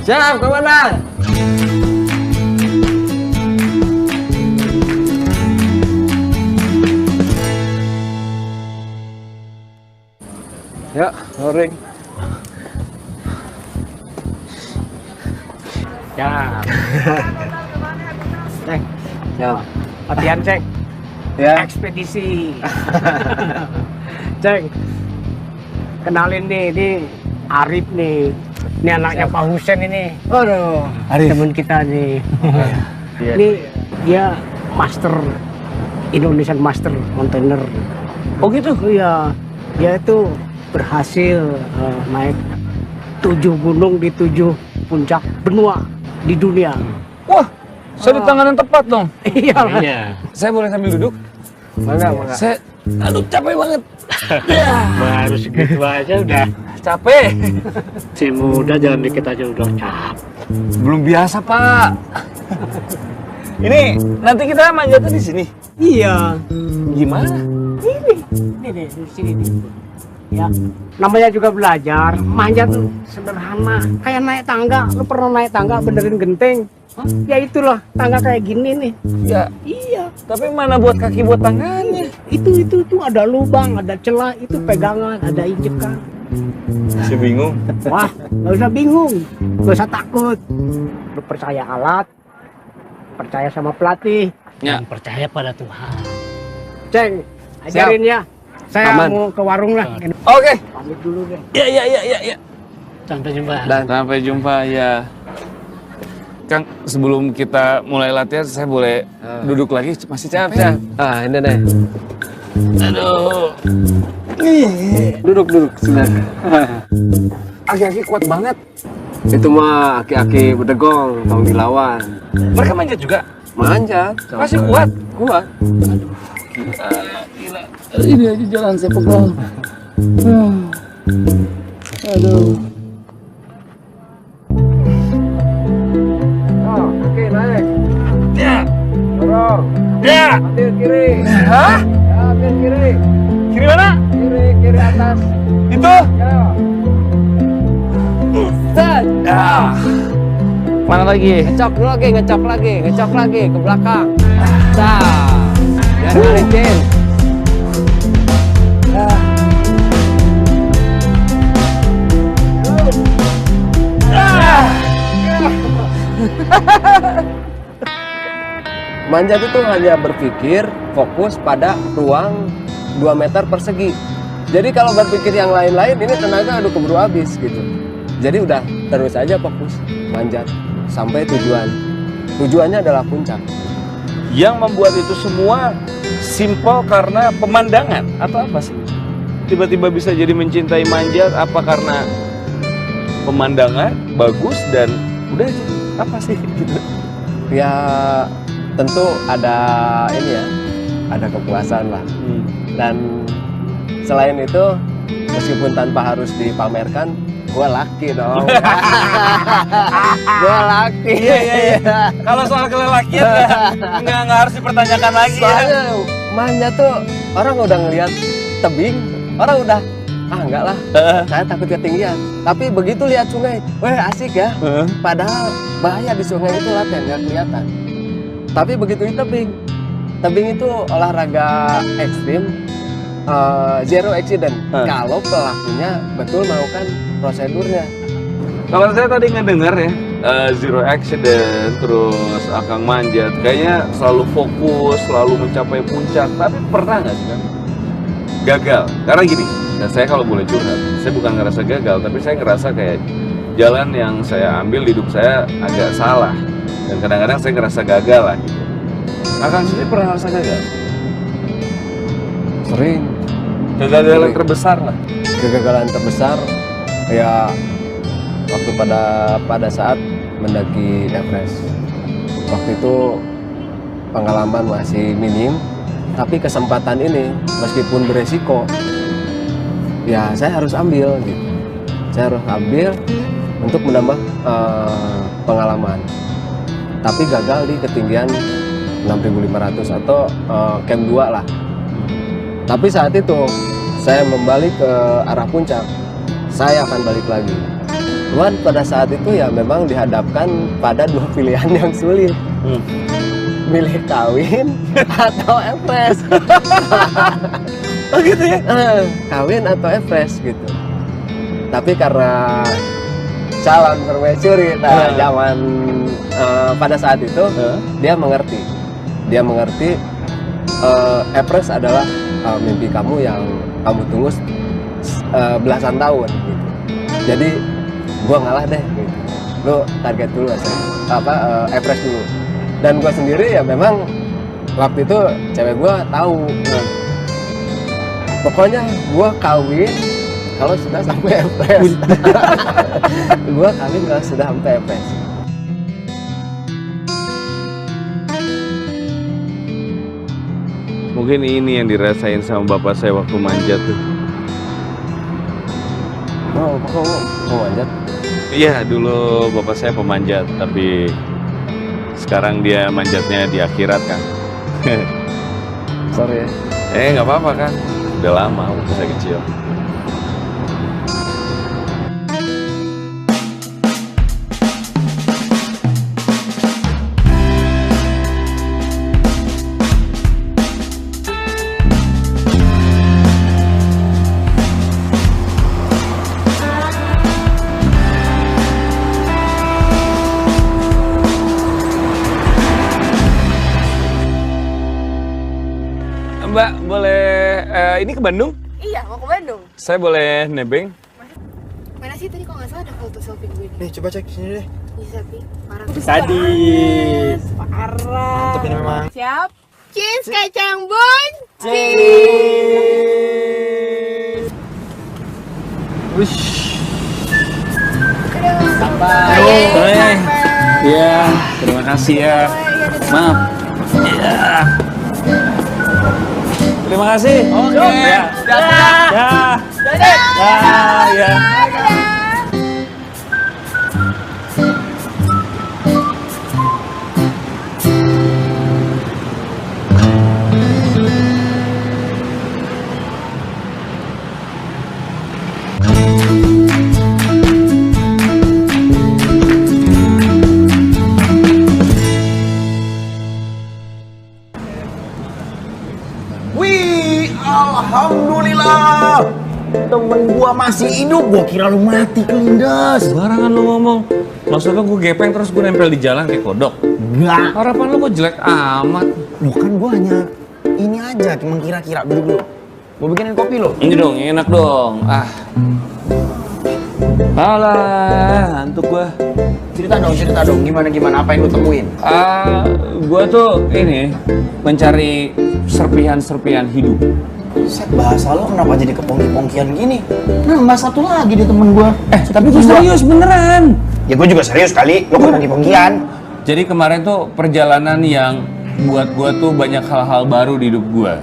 Siap, komandan. Ya, roring. Ya. Ceng. Ya. Latihan, Ceng. Ya. Ekspedisi. Ceng. Kenalin nih, ini Arif nih. Ini anaknya Pak Husen ini. Aduh, Arif. temen kita nih. Iya. Ini dia master Indonesian Master Mountaineer. Oh gitu? Iya. Dia itu berhasil naik 7 gunung di 7 puncak benua di dunia. Wah, saya di tangan yang tepat dong. Iya. Saya boleh sambil duduk? Mangga. Saya, aduh capek banget. Baru segitu aja udah Capek. si muda jalan dikit aja udah capek. Belum biasa, Pak. Ini nanti kita manjatnya di sini. Iya. Gimana? Ini deh, di sini nih. Ya, namanya juga belajar. Manjat tuh sederhana, kayak naik tangga. Lu pernah naik tangga benerin genteng? Ya itulah, tangga kayak gini nih. Ya, Iya. tapi mana buat kaki buat tangannya? Itu ada lubang, ada celah, itu pegangan, ada injekan. Masih bingung. Wah, nggak usah bingung, nggak usah takut. Lu percaya alat, percaya sama pelatih. Ya. Dan percaya pada Tuhan. Ceng, ajarin ya. Saya Aman. mau ke warung lah. Oke. Pamit dulu deh. Ya. Sampai jumpa. Sampai jumpa ya. Kang, sebelum kita mulai latihan, saya boleh duduk lagi? Masih capek. Ah, ini deh. Aduh. Duduk, silakan. Aki-aki kuat banget. Itu mah aki-aki bedegong, tong dilawan. Mereka manjat juga? Manjat. Masih kuat? Kuat. Gila. Ini aja jalan saya pegel. Aduh. Oke, naik. Ya. Dorong. Ya. Ambil kiri. Hah? Ya, ambil kiri. Kiri mana? Kiri atas. Itu? Ya. Set. Ya. Mana lagi? Ngecok lagi ke belakang. Biar balikin. Manjat itu hanya berpikir fokus pada ruang 2 meter persegi. Jadi kalau berpikir yang lain-lain ini tenaga udah keburu habis gitu. Jadi udah terus aja fokus manjat sampai tujuan. Tujuannya adalah puncak. Yang membuat itu semua simpel karena pemandangan atau apa sih? Tiba-tiba bisa jadi mencintai manjat apa karena pemandangan bagus dan udah aja? Apa sih gitu? Ya tentu ada ini ya, ada kepuasan lah. Dan selain itu meskipun tanpa harus dipamerkan, gue laki dong. Gue laki. Iya. Kalau soal kelelakian nggak harus dipertanyakan lagi. Soalnya manjat tuh orang udah ngelihat tebing, orang udah enggak lah, saya takut ketinggian. Tapi begitu lihat sungai, wah asik ya. Padahal bahaya di sungai itu latihan nggak kelihatan. Tapi begitu di tebing itu olahraga ekstrim, zero accident. Kalau pelakunya betul melakukan prosedurnya. Kalau saya tadi ngedenger ya, zero accident, terus Akang manjat, kayaknya selalu fokus, selalu mencapai puncak. Tapi pernah nggak sih kan gagal? Karena gini, dan saya kalau boleh curhat, saya bukan ngerasa gagal, tapi saya ngerasa kayak jalan yang saya ambil di hidup saya agak salah. Dan kadang-kadang saya ngerasa gagal lah gitu. Akang sendiri pernah ngerasa gagal? Sering. Kegagalan terbesar lah. Kegagalan terbesar ya waktu pada saat mendaki Everest. Waktu itu pengalaman masih minim, tapi kesempatan ini meskipun beresiko, ya saya harus ambil gitu. Saya harus ambil untuk menambah pengalaman. Tapi gagal di ketinggian 6.500 atau camp 2 lah. Tapi saat itu saya membalik ke arah puncak, saya akan balik lagi. Cuman pada saat itu ya memang dihadapkan pada dua pilihan yang sulit. Milih kawin atau Everest. Oh gitu ya? Kawin atau Everest gitu. Tapi karena calon permaisuri zaman pada saat itu dia mengerti. Dia mengerti Everest adalah mimpi kamu yang kamu tunggu belasan tahun gitu. Jadi gua ngalah deh gitu. Lu target dulu aja. Everest dulu. Dan gua sendiri ya memang waktu itu cewek gua tahu. Pokoknya gua kawin kalau sudah sampai Everest. Gua kawin kalau sudah sampai Everest. Mungkin ini yang dirasain sama bapak saya waktu manjat tuh. Oh, kok manjat? Iya, dulu bapak saya pemanjat, tapi sekarang dia manjatnya di akhirat kan. Sorry ya. Nggak apa-apa kan, udah lama waktu saya kecil. Mbak, boleh ini ke Bandung? Iya, mau ke Bandung. Saya boleh nebeng? Mana sih tadi kok nggak salah ada foto selfie gue? Nih, coba cek sini deh. Bisa, Pi. Parah. Sadis. Parah. Mantep ini memang. Siap. Cheese kacang bon. Wish. Sampai. Iya, terima kasih ya. Maaf. Iya. Terima kasih. Oke. Ya. Ya. Wih, alhamdulillah. Temen gua masih hidup, gua kira lu mati kelindes. Barangan lu ngomong. Maksudnya gue gepeng terus gue nempel di jalan kayak kodok? Enggak. Harapan lu kok jelek amat? Bukan, gua hanya ini aja, cuma kira-kira. Dulu. Gua bikinin kopi lo. Ini dong, enak dong. Alah, ngantuk gua. Cerita dong, gimana apa yang lu temuin? Gua tuh ini mencari serpihan-serpihan hidup. Set, bahasa lo kenapa jadi kepongki-pongkian gini? Nambah satu lagi di temen gua. Tapi gua serius beneran. Ya gua juga serius kali, lo kepongki-pongkian. Jadi kemarin tuh perjalanan yang buat gua tuh banyak hal-hal baru di hidup gua.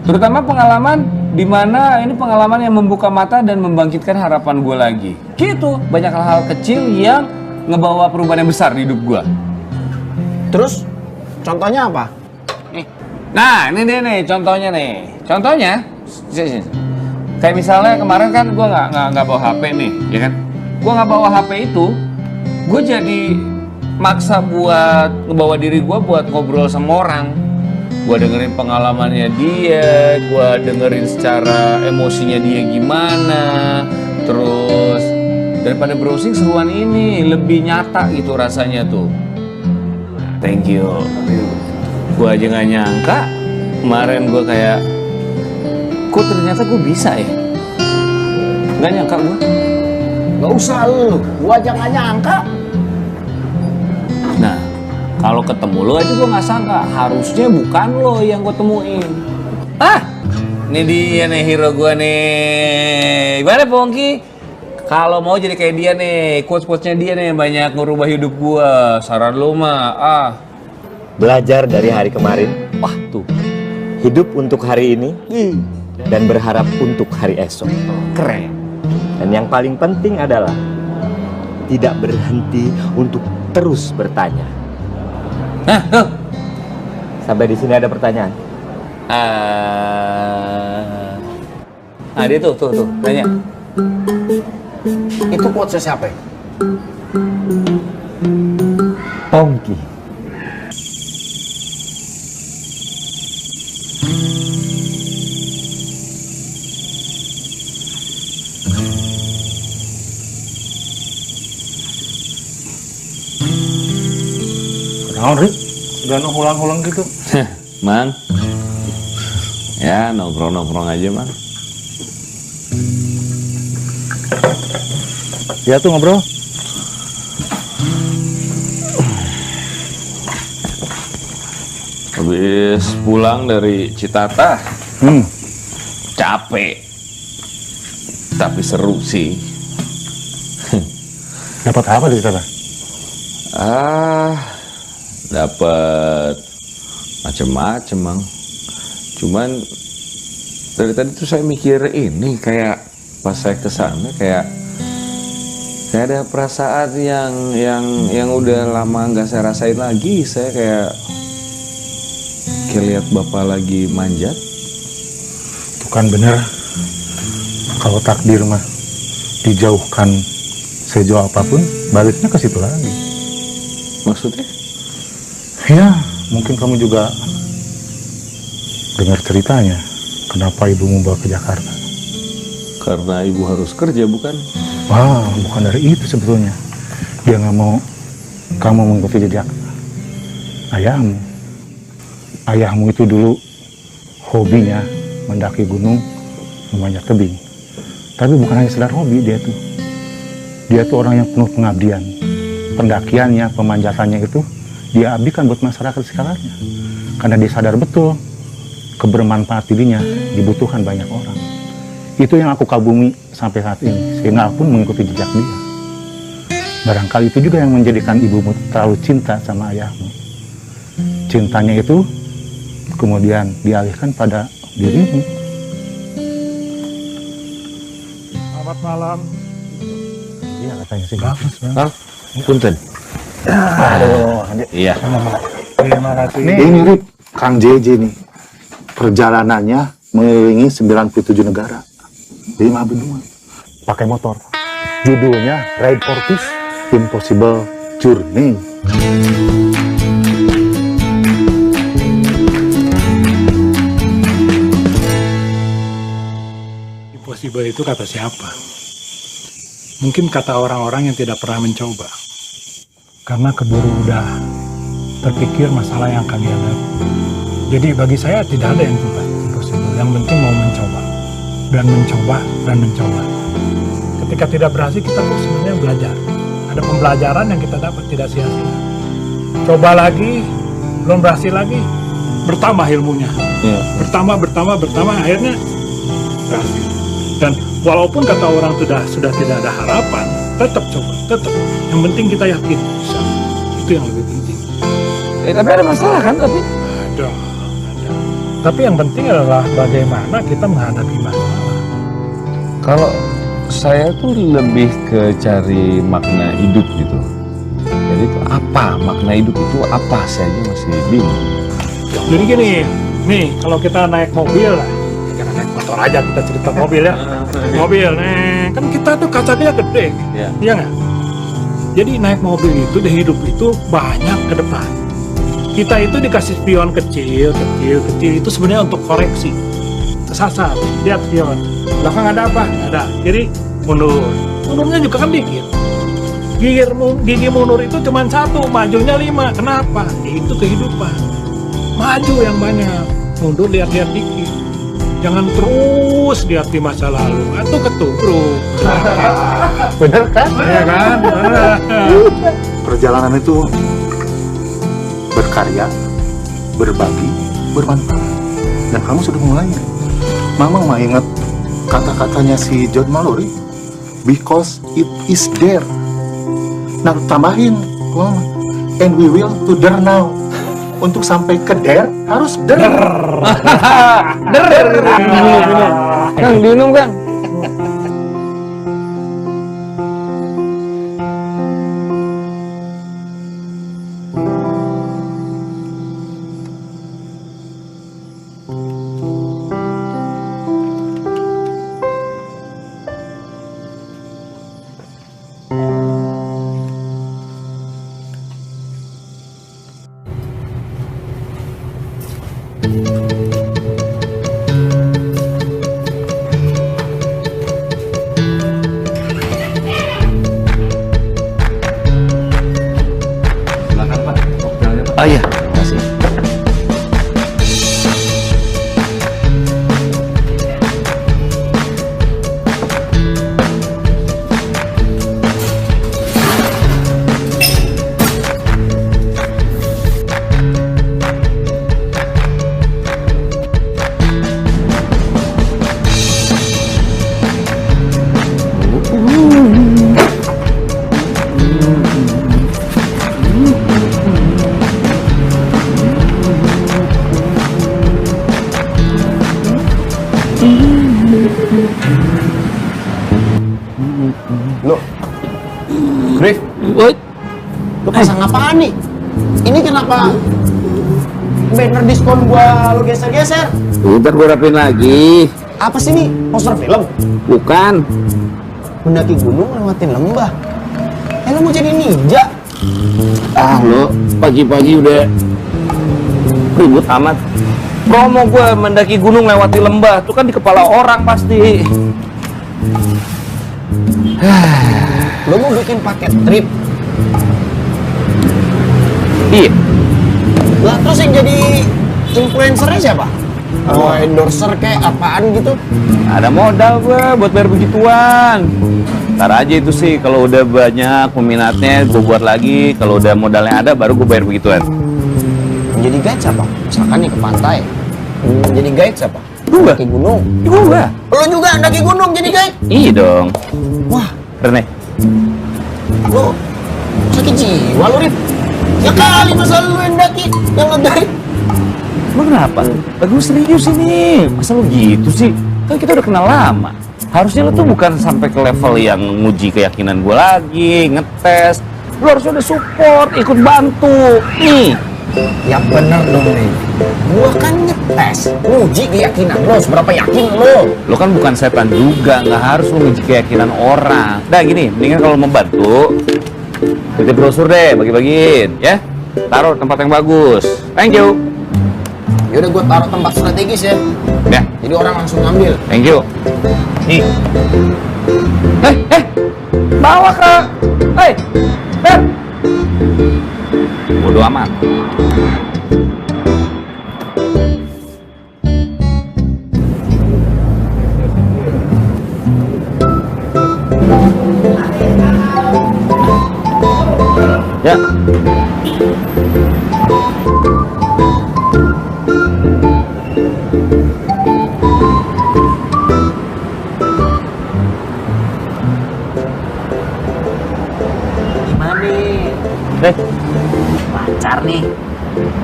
Terutama pengalaman di mana ini pengalaman yang membuka mata dan membangkitkan harapan gua lagi. Gitu, banyak hal-hal kecil yang ngebawa perubahan yang besar di hidup gua. Terus contohnya apa? Nah, ini dia nih contohnya nih. Contohnya, kayak misalnya kemarin kan gue nggak bawa HP nih, ya kan? Gue nggak bawa HP itu, gue jadi maksa buat ngebawa diri gue buat ngobrol sama orang. Gue dengerin pengalamannya dia, gue dengerin secara emosinya dia gimana. Terus daripada browsing seruan ini lebih nyata gitu rasanya tuh. Thank you. Gue aja nggak nyangka kemarin gue kayak, kok ternyata gue bisa ya? Nggak nyangka gue. Gak usah lu, gua aja gak nyangka. Nah, kalau ketemu lo aja gue nggak sangka. Harusnya bukan lo yang gue temuin. Ini dia nih hero gue nih. Gimana Pongki? Kalau mau jadi kayak dia nih, quotes-quotesnya dia nih banyak ngerubah hidup gue. Saran lo mah, Belajar dari hari kemarin. Wah tuh. Hidup untuk hari ini dan berharap untuk hari esok. Keren. Dan yang paling penting adalah tidak berhenti untuk terus bertanya. Sampai di sini ada pertanyaan? Dia tuh, tanya. Itu quotes siapa? Pongki. Naon, Rik? Udah ngulang-ulang gitu. Mang. Ya, nongkrong-nongkrong aja, Mang. Ya tuh ngobrol. Habis pulang dari Citata. Capek. Tapi seru sih. Dapat apa di sana? Dapat macem-macem, Mang. Cuman dari tadi tuh saya mikir ini kayak pas saya kesana kayak ada perasaan yang udah lama nggak saya rasain lagi. Saya kayak lihat bapak lagi manjat. Itu kan bener. Kalau takdir mah dijauhkan sejauh apapun, baliknya ke situ lagi. Maksudnya? Ya, mungkin kamu juga dengar ceritanya. Kenapa ibumu bawa ke Jakarta? Karena ibu harus kerja, bukan? Wah, bukan dari itu sebetulnya. Dia nggak mau kamu mengikuti jejak ayahmu. Ayahmu itu dulu hobinya mendaki gunung, memanjat tebing. Tapi bukan hanya sekedar hobi dia tuh. Dia tuh orang yang penuh pengabdian. Pendakiannya, pemanjatannya itu dia abdikan buat masyarakat sekitarnya. Karena dia sadar betul kebermanfaat dirinya dibutuhkan banyak orang. Itu yang aku kagumi sampai saat ini, sehingga aku pun mengikuti jejak dia. Barangkali itu juga yang menjadikan ibumu terlalu cinta sama ayahmu. Cintanya itu kemudian dialihkan pada dirimu. Selamat malam. Iya katanya sih bagus, Bang. Punten. Aduh, iya. Terima kasih. Ini Rip, Kang JJ nih. Perjalanannya mengelilingi 97 negara. Jadi mah berdua. Pakai motor. Judulnya Ride for Peace, Impossible Journey. Impossible itu kata siapa? Mungkin kata orang-orang yang tidak pernah mencoba. Karena keburu udah terpikir masalah yang akan dihadapi. Jadi bagi saya tidak ada yang impossible. Yang penting mau mencoba. Dan mencoba, dan mencoba. Ketika tidak berhasil, kita tuh sebenarnya belajar. Ada pembelajaran yang kita dapat, tidak sia-sia. Coba lagi, belum berhasil lagi, bertambah ilmunya. Bertambah, akhirnya berhasil. Dan walaupun kata orang sudah tidak ada harapan, tetap coba, tetap. Yang penting kita yakin bisa. Itu yang lebih penting. Tapi ada masalah kan? Ada. Tapi yang penting adalah bagaimana kita menghadapi masalah. Kalau saya tuh lebih ke cari makna hidup gitu. Jadi itu apa? Makna hidup itu apa? Saya aja masih bingung. Jadi gini, nih kalau kita naik mobil lah, jangan naik motor aja, kita cerita mobil ya. Mobil, kan kita tuh kacanya gede, iya nggak? Jadi naik mobil itu di hidup itu banyak ke depan. Kita itu dikasih spion kecil itu sebenarnya untuk koreksi. Kesasar, lihat spion. Belakang ada apa? Nggak ada. Kiri, mundur. Mundurnya juga kan dikit. Gigi mundur itu cuma 1, majunya 5. Kenapa? Itu kehidupan. Maju yang banyak, mundur lihat-lihat dikit. Jangan terus lihat di masa lalu, atau ketubruk. Bener kan? Iya kan? Perjalanan itu berkarya, berbagi, bermanfaat. Dan kamu sudah mulainya. Mama mah ingat kata-katanya si John Mallory, because it is there. Nah, tambahin, Mama, and we will to there now. Untuk sampai ke there harus der. Kang, minum Kang. Oh iya, makasih. Lo, Rif, lo pasang apaan nih? Ini kenapa banner diskon gua lo geser-geser? Ntar gue rapiin lagi. Apa sih nih? Poster film? Bukan. Mendaki gunung lewatin lembah. Lo mau jadi ninja? Ah lo, pagi-pagi udah ribut amat. Promo gue mendaki gunung lewati lembah, itu kan di kepala orang pasti. Lo mau bikin paket trip? Iya. Lah terus yang jadi influencernya siapa? Oh, endorser kayak apaan gitu? Ada modal gue buat bayar begituan. Ntar aja itu sih, kalau udah banyak peminatnya gue buat lagi. Kalau udah modalnya ada baru gue bayar begituan. Jadi guide siapa? Misalkan nih ke pantai. Jadi guide siapa? Gue. Daki gunung. Gue. Lo juga daki gunung jadi guide? Iya dong. Wah, Rene. lo sakit jiwa lo, Rif. Ya kali masa lo yang daki, yang nge-guide. Lo kenapa? Gue serius ini. Masa lo gitu sih? Kan kita udah kenal lama. Harusnya lo tuh bukan sampai ke level yang nguji keyakinan gue lagi, ngetes. Lo harusnya udah support, ikut bantu. Nih. Ya bener dong, Rif. Gua kan ngetes, nguji keyakinan lo, seberapa yakin lo. Lo kan bukan setan juga, nggak harus lo nguji keyakinan orang. Nah gini, mendingan kalau mau bantu, titip brosur deh, bagi-bagiin, ya. Taruh tempat yang bagus. Thank you. Yaudah gue taruh tempat strategis ya. Ya. Jadi orang langsung ngambil. Thank you. Nih. Bawa ke. Ber. Bodo amat. Ya. Gimana nih? Pacar nih.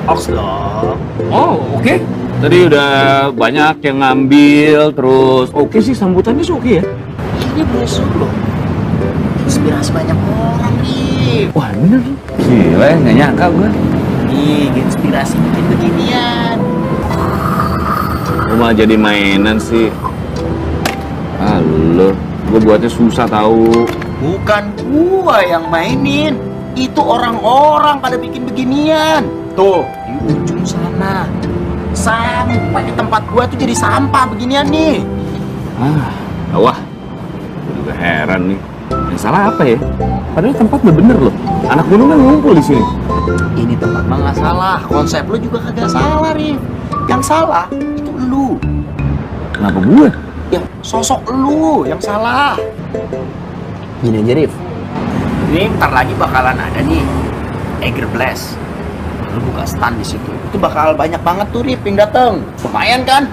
Oks dong. Oh, oke. Tadi udah banyak yang ngambil, terus oke sih sambutannya sih oke ya. Ini brosur loh. Inspirasi banyak orang nih. Wah bener. Gila, nggak nyangka gue. Nih, inspirasi bikin beginian. Lu malah jadi mainan sih. Halo, gue buatnya susah tahu. Bukan gua yang mainin. Itu orang-orang pada bikin beginian. Tuh, di ujung sana. Sampai di tempat gua tuh jadi sampah beginian nih. Wah, gue juga heran nih. Yang salah apa ya? Padahal tempat udah bener loh. Anak gunung kan ngumpul di sini. Ini tempat mah nggak salah. Konsep lu juga kagak salah, Rif. Yang salah itu lu. Kenapa gue? Ya, sosok lu yang salah. Gini aja, Rif. Ini ntar lagi bakalan ada nih Eager Blast. Lu buka stand di situ. Itu bakal banyak banget tuh, Rif, yang dateng. Lumayan kan?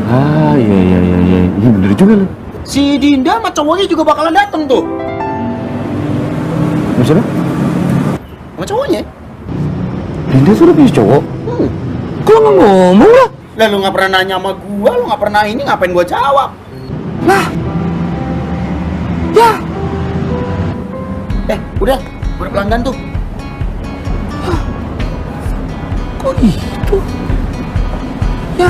Ah, iya. Iya bener juga loh. Si Dinda sama cowoknya juga bakalan dateng tuh. Maksudnya? Sama cowoknya. Dinda sudah punya cowok? Kok nggak ngomong lah? Lah lu nggak pernah nanya sama gua, lu nggak pernah ini, ngapain gua jawab? Lah. Ya. Udah pelanggan tuh. Kok gitu? Ya.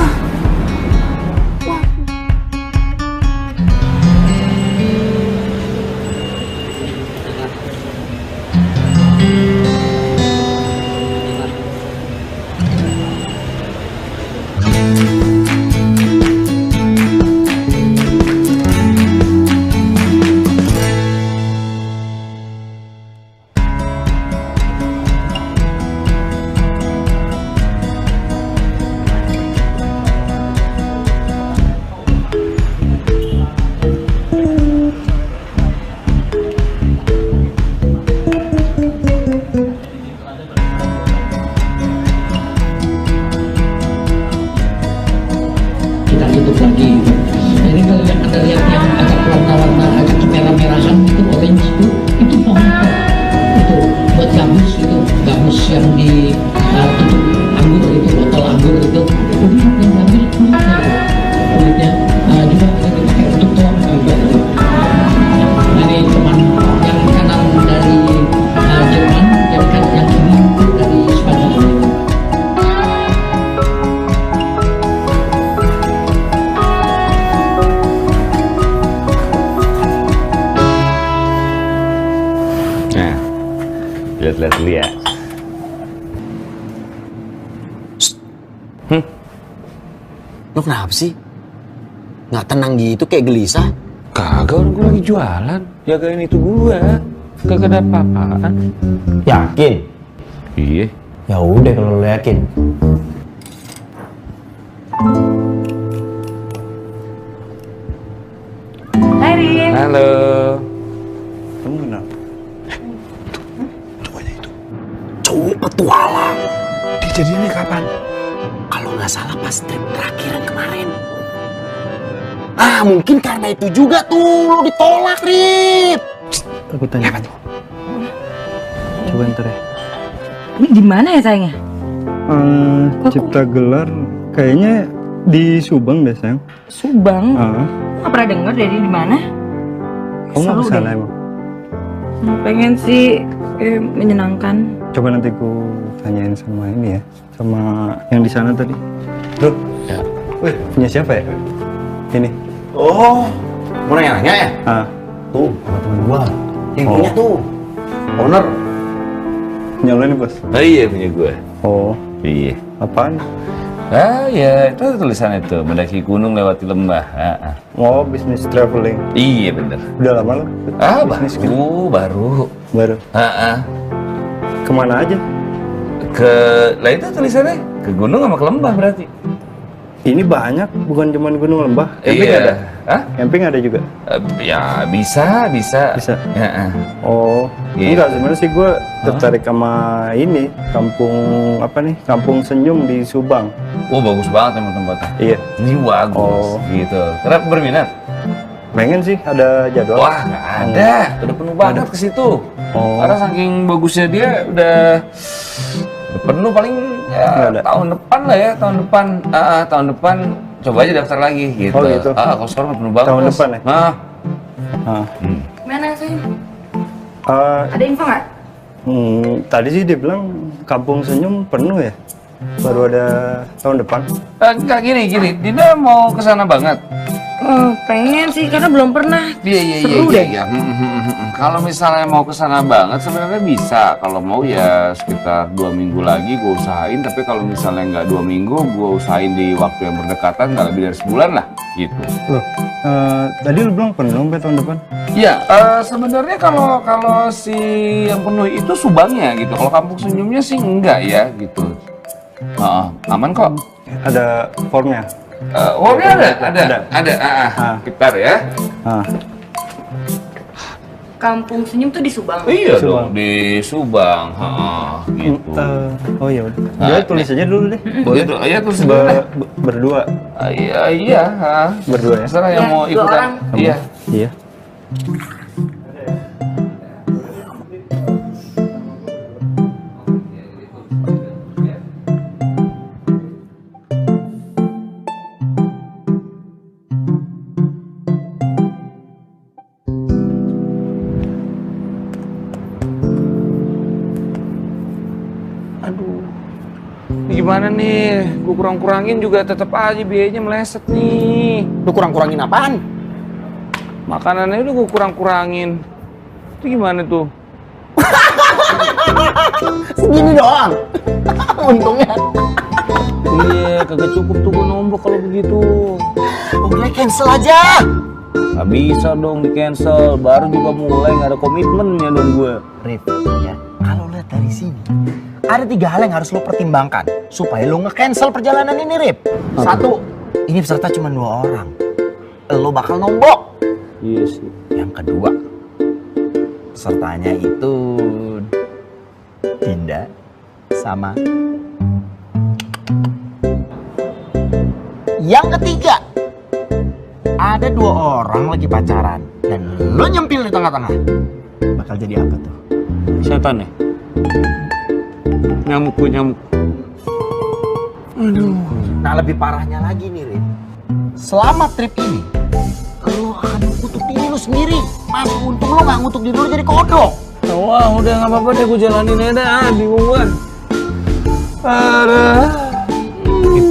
lihat dulu ya. Lo kenapa sih? Nggak tenang gitu, kayak gelisah. Kagak, orang gue lagi jualan. Jagain itu gue. Kagak ada apa-apaan. Yakin? Iya. Ya udah kalau lo yakin. Hai Rin. Halo. Kamu kenal? Cowok petualang. Dijadiannya kapan? Kalau nggak salah pas trip terakhiran kemarin. Ah, mungkin karena itu juga tuh lo ditolak, Rip. Aku tanya. Apa tuh? Coba ntar ya. Ini di mana ya sayangnya? Cipta gelar kayaknya di Subang deh, sayang. Subang? Nggak pernah denger dari di mana? Kamu mau kesana emang? Pengen sih, menyenangkan. Coba nanti ku tanyain sama ini ya, sama yang di sana tadi. Tuh, ya. Wih, punya siapa ya? Ini. Oh, mau nanya ya? Tuh, sama temen gua. Yang punya tuh, owner. Punya lo nih, Bos? Oh iya, punya gue. Oh. Iya. Apaan? Ah ya, itu tulisannya tuh, mendaki gunung lewati lembah. Oh, bisnis traveling. Iya bener. Udah lama lo? Baru. Baru. Kemana aja? Lah itu tulisannya ke gunung sama ke lembah berarti. Ini banyak, bukan cuma gunung lembah. Camping Iya. ada? Camping ada juga? Ya bisa. Bisa? Oh, Iya. enggak, sebenarnya sih gue tertarik sama ini, Kampung Senyum di Subang. Oh bagus banget emang tempatnya. Iya. Ini bagus gitu. Kenapa berminat? Pengen sih, ada jadwal. Wah nggak ada, udah penuh banget ke situ. Karena saking bagusnya dia udah penuh paling ya, tahun depan lah ya, tahun depan coba aja daftar lagi gitu. Oh gitu. Kalau sekarang udah penuh banget. Tahun depan ya? Mana sih? Ada info nggak? Tadi sih dia bilang Kampung Senyum penuh ya, baru ada tahun depan. Enggak gini, Dina mau kesana banget. Pengen sih, karena belum pernah. Seru deh. Iya. Kalau misalnya mau kesana banget sebenarnya bisa. Kalau mau ya sekitar 2 minggu lagi gue usahain. Tapi kalau misalnya nggak 2 minggu, gue usahain di waktu yang berdekatan, nggak lebih dari sebulan lah, gitu. Loh, tadi lu bilang penuh sampai tahun depan? Iya, sebenarnya kalau si yang penuh itu Subangnya gitu. Kalau Kampung Senyumnya sih enggak ya, gitu. Aman kok. Ada formnya? Formnya ada. Bentar ya. Kampung Senyum tuh di Subang. Iya dong, di Subang. Gitu. Oh iya udah. Jadi tulis aja dulu deh. Boleh? Iya tulis dulu deh. Berdua. Iya. Berdua ya. Terserah yang mau ikutan. Iya. Iya. Gimana nih? Gue kurang-kurangin juga tetap aja biayanya meleset nih. Lu kurang-kurangin apaan? Makanannya udah gue kurang-kurangin. Itu gimana tuh? Segini doang. Untungnya. Iya, kagak cukup tuh gue nombok kalau begitu. Udah cancel aja. Gak bisa dong di cancel. Baru juga mulai, gak ada komitmennya dong gue. Rip, ya kalau lihat dari sini, ada 3 hal yang harus lo pertimbangkan supaya lo nge-cancel perjalanan ini, Rip. Satu, ini peserta cuma 2 orang. Lo bakal nombok. Iya sih. Yang kedua, pesertanya itu Dinda sama. Yang ketiga, ada 2 orang lagi pacaran dan lo nyempil di tengah-tengah. Bakal jadi apa tuh? Setan ya? Nyamuk. Aduh. Nah lebih parahnya lagi nih, Rin. Selama trip ini, lo akan ngutuk diri lo sendiri. Mas, untung lo gak ngutuk diri lo jadi kodok. Wah, udah gak apa-apa deh, gue jalanin aja dah. Bingung gue.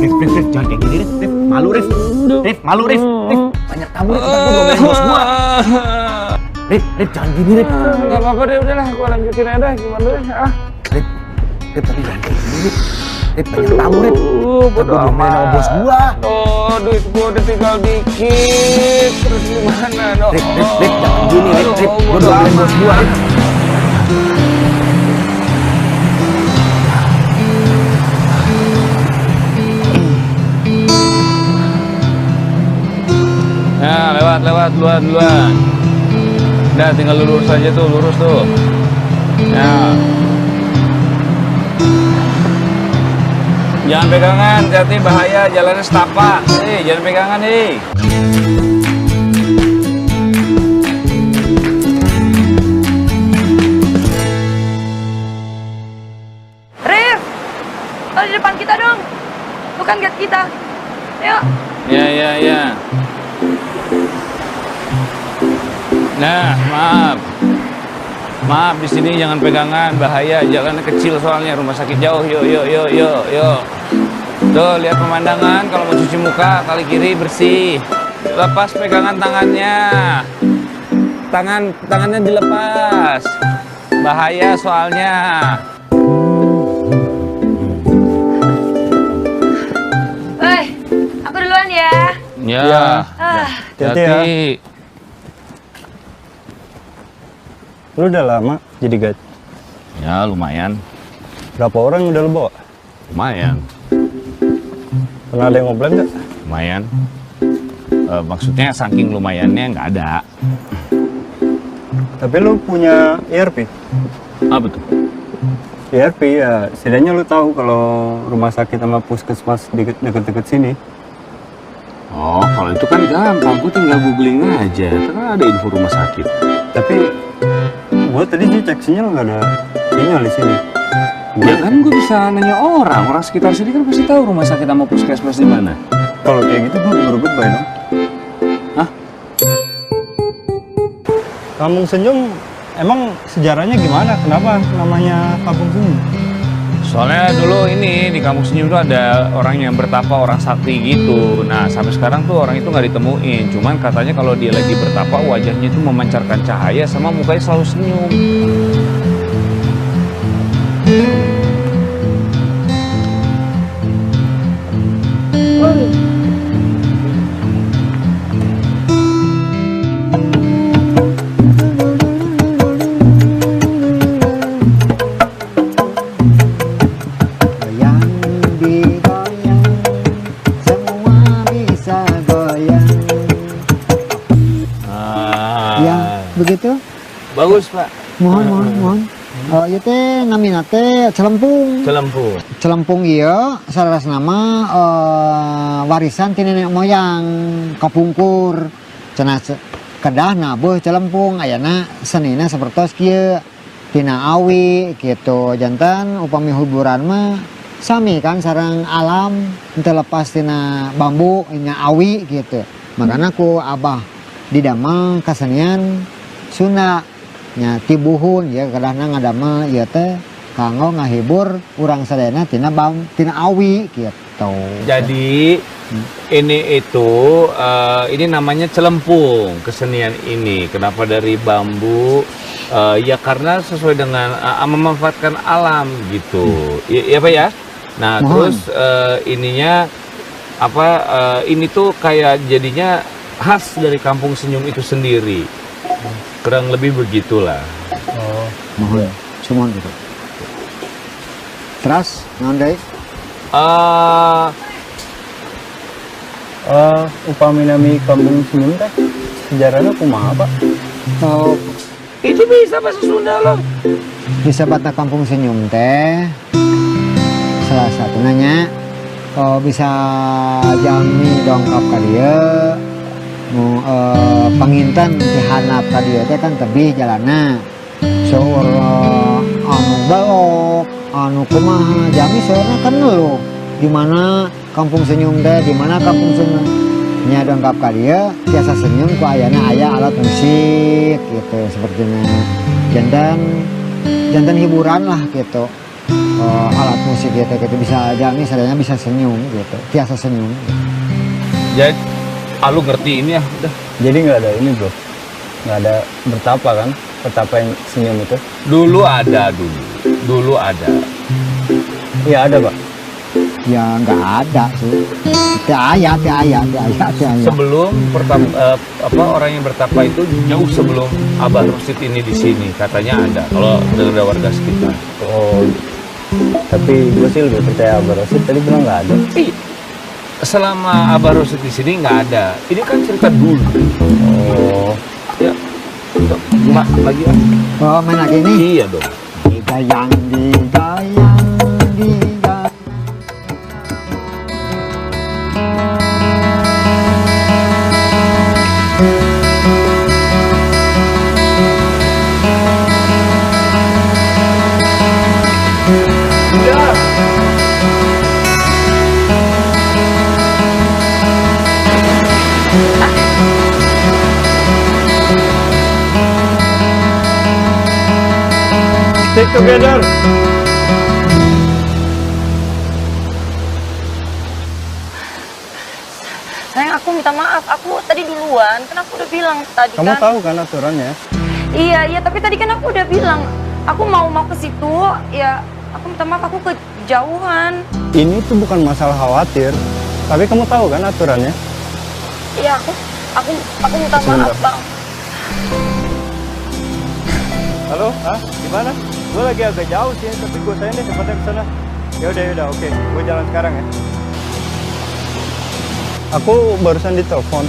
Rif, jangan kayak gini, Rif. Malu, Rif. Rif, malu, Rif. Banyak tamu, Rif. Kita belum main bos gua. Rip, jangan gini, Rip. Nggak apa-apa deh, udahlah, gua lanjutin aja dah, gimana deh, Rip, tapi jangan kayak gini, Rip. Rip, banyak tamu, Rip. Bodo amat. Sama bos gua. Oh, duit gua udah tinggal dikit. Terus gimana dong? Rip, jangan gini, Rip. Gua udah beliin bos gua, Rip. Ya, lewat, duluan. Udah, tinggal lurus aja tuh, lurus tuh. Ya. Jangan pegangan, hati-hati bahaya, jalannya setapak. Jangan pegangan, Rif, lo di depan kita dong. Lu kan guide kita. Yuk. Ya. Nah, maaf di sini jangan pegangan, bahaya. Jalannya kecil soalnya, rumah sakit jauh. Yuk. Tuh, lihat pemandangan. Kalau mau cuci muka, kali kiri bersih. Lepas pegangan tangannya. Tangannya dilepas. Bahaya soalnya. Aku duluan ya. Ya. Hati-hati. Lu udah lama jadi guide? Ya, lumayan. Berapa orang udah lu bawa? Lumayan. Pernah ada yang komplain nggak? Lumayan. Maksudnya saking lumayannya nggak ada. Tapi lu punya ERP? Apa tuh? ERP ya, setidaknya lu tahu kalau rumah sakit sama puskesmas deket-deket sini. Oh, kalau itu kan gampang, gue tinggal googling aja. Karena ada info rumah sakit. Tapi gua tadi cek sinyal nggak ada sinyal di sini. Ya kan gue bisa nanya orang sekitar sini kan pasti tahu rumah sakit sama puskesmas di mana. Kalau kayak gitu gua keburu goodbye dong. Hah? Kampung Senyum emang sejarahnya gimana? Kenapa namanya Kampung Senyum? Soalnya dulu ini di Kampung Senyum itu ada orang yang bertapa, orang sakti gitu. Nah, sampai sekarang tuh orang itu nggak ditemuin. Cuman katanya kalau dia lagi bertapa, wajahnya itu memancarkan cahaya sama mukanya selalu senyum. Begitu? Bagus, Pak. Mohon. Ieu teh namina teh celempung. Celempung ieu saras nama warisan ti nenek moyang kapungkur. Cenah kedah nabuh celempung ayana senina sapertos kieu tina awi gitu. Jantan upami hiburan mah sami kan sareng alam teu lepas tina bambu nya awi gitu. Makana ku abah didamel kasenian Sunda nya tibuhun ya kadahna ngadamel ieu teh kanggo ngahibur urang sadayana tina awi gitu. Jadi ini ini namanya celempung kesenian ini. Kenapa dari bambu? Ya karena sesuai dengan memanfaatkan alam gitu. Ya Pak ya. Nah terus ininya apa? Ini tuh kayak jadinya khas dari Kampung Senyum itu sendiri. Kurang lebih begitulah. Oh, mohon. Cuman gitu. Terus, nandai? Upami nami Kampung Senyum teh sejarahnya kumaha, Pak? Oh, itu bisa bahasa Sunda loh. Bisa bata Kampung Senyum teh. Salah satu nanya, bisa jami dongkap ka dieu. Panginten dihanap ka dieu teh kan tebih jalanna. Seueur anu balok, anu kumaha jami seueurna kan leuh. Di mana Kampung Senyum teh, di mana Kampung Senyum nya dongkap ka dieu biasa senyum ku ayana aya alat musik gitu sepertinya. Jantan hiburan lah gitu. Alat musik gitu bisa jami sadayana bisa senyum gitu. Biasa senyum. Jadi lu ngerti ini ya udah. Jadi nggak ada ini bro. nggak ada bertapa kan? Bertapa yang senyum itu? Dulu ada. Iya ada Pak. Ya nggak ada sih. Tiaya. Sebelum orang yang bertapa itu jauh sebelum Abah Rosid ini di sini katanya ada. Kalau dari warga sekitar. Oh, tapi gue sih lebih percaya Abah Rosid. Tadi bilang nggak ada. Selama Abah Rosid di sini nggak ada. Ini kan cerita dulu. Oh, ya. Mak lagi ya? Oh main lagi nih? Iya dong. Digayang. Stick together. Sayang, aku minta maaf. Aku tadi duluan. Kan aku udah bilang tadi Kamu kan. tahu kan aturannya? Iya, tapi tadi kan aku udah bilang. Aku mau ke situ. Ya, aku minta maaf. Aku kejauhan. Ini tuh bukan masalah khawatir. Tapi kamu tahu kan aturannya? Iya, aku minta maaf, Bang. Halo, gimana? Gue lagi agak jauh sih, tapi gue sayang deh tempatnya ke sana. Yaudah, oke. Gue jalan sekarang ya. Aku barusan ditelepon.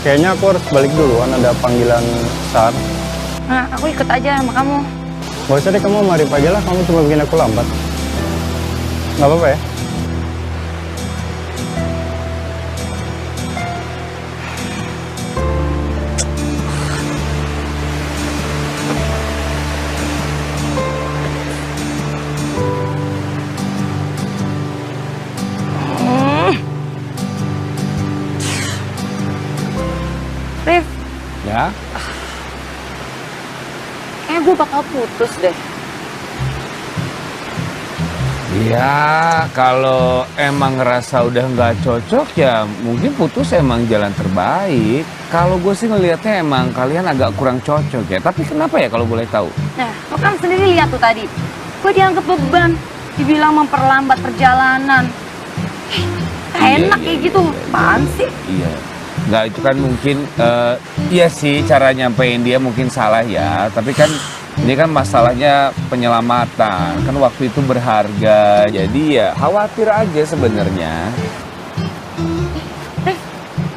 Kayaknya aku harus balik duluan, ada panggilan SAR. Nah, aku ikut aja sama kamu. Gak usah deh, kamu marip aja lah, kamu cuma bikin aku lambat. Gak apa-apa ya? Rif. Ya? Kayaknya gue bakal putus deh. Ya, kalau emang ngerasa udah nggak cocok ya mungkin putus emang jalan terbaik. Kalau gue sih ngelihatnya emang kalian agak kurang cocok ya. Tapi kenapa ya kalau boleh tahu? Nah, lo kan sendiri lihat tuh tadi. Gue dianggap beban. Dibilang memperlambat perjalanan. Enak kayak gitu. Apaan sih? Iya. Nggak, itu kan mungkin, iya sih cara nyampein dia mungkin salah ya. Tapi kan ini kan masalahnya penyelamatan. Kan waktu itu berharga. Jadi ya khawatir aja sebenarnya.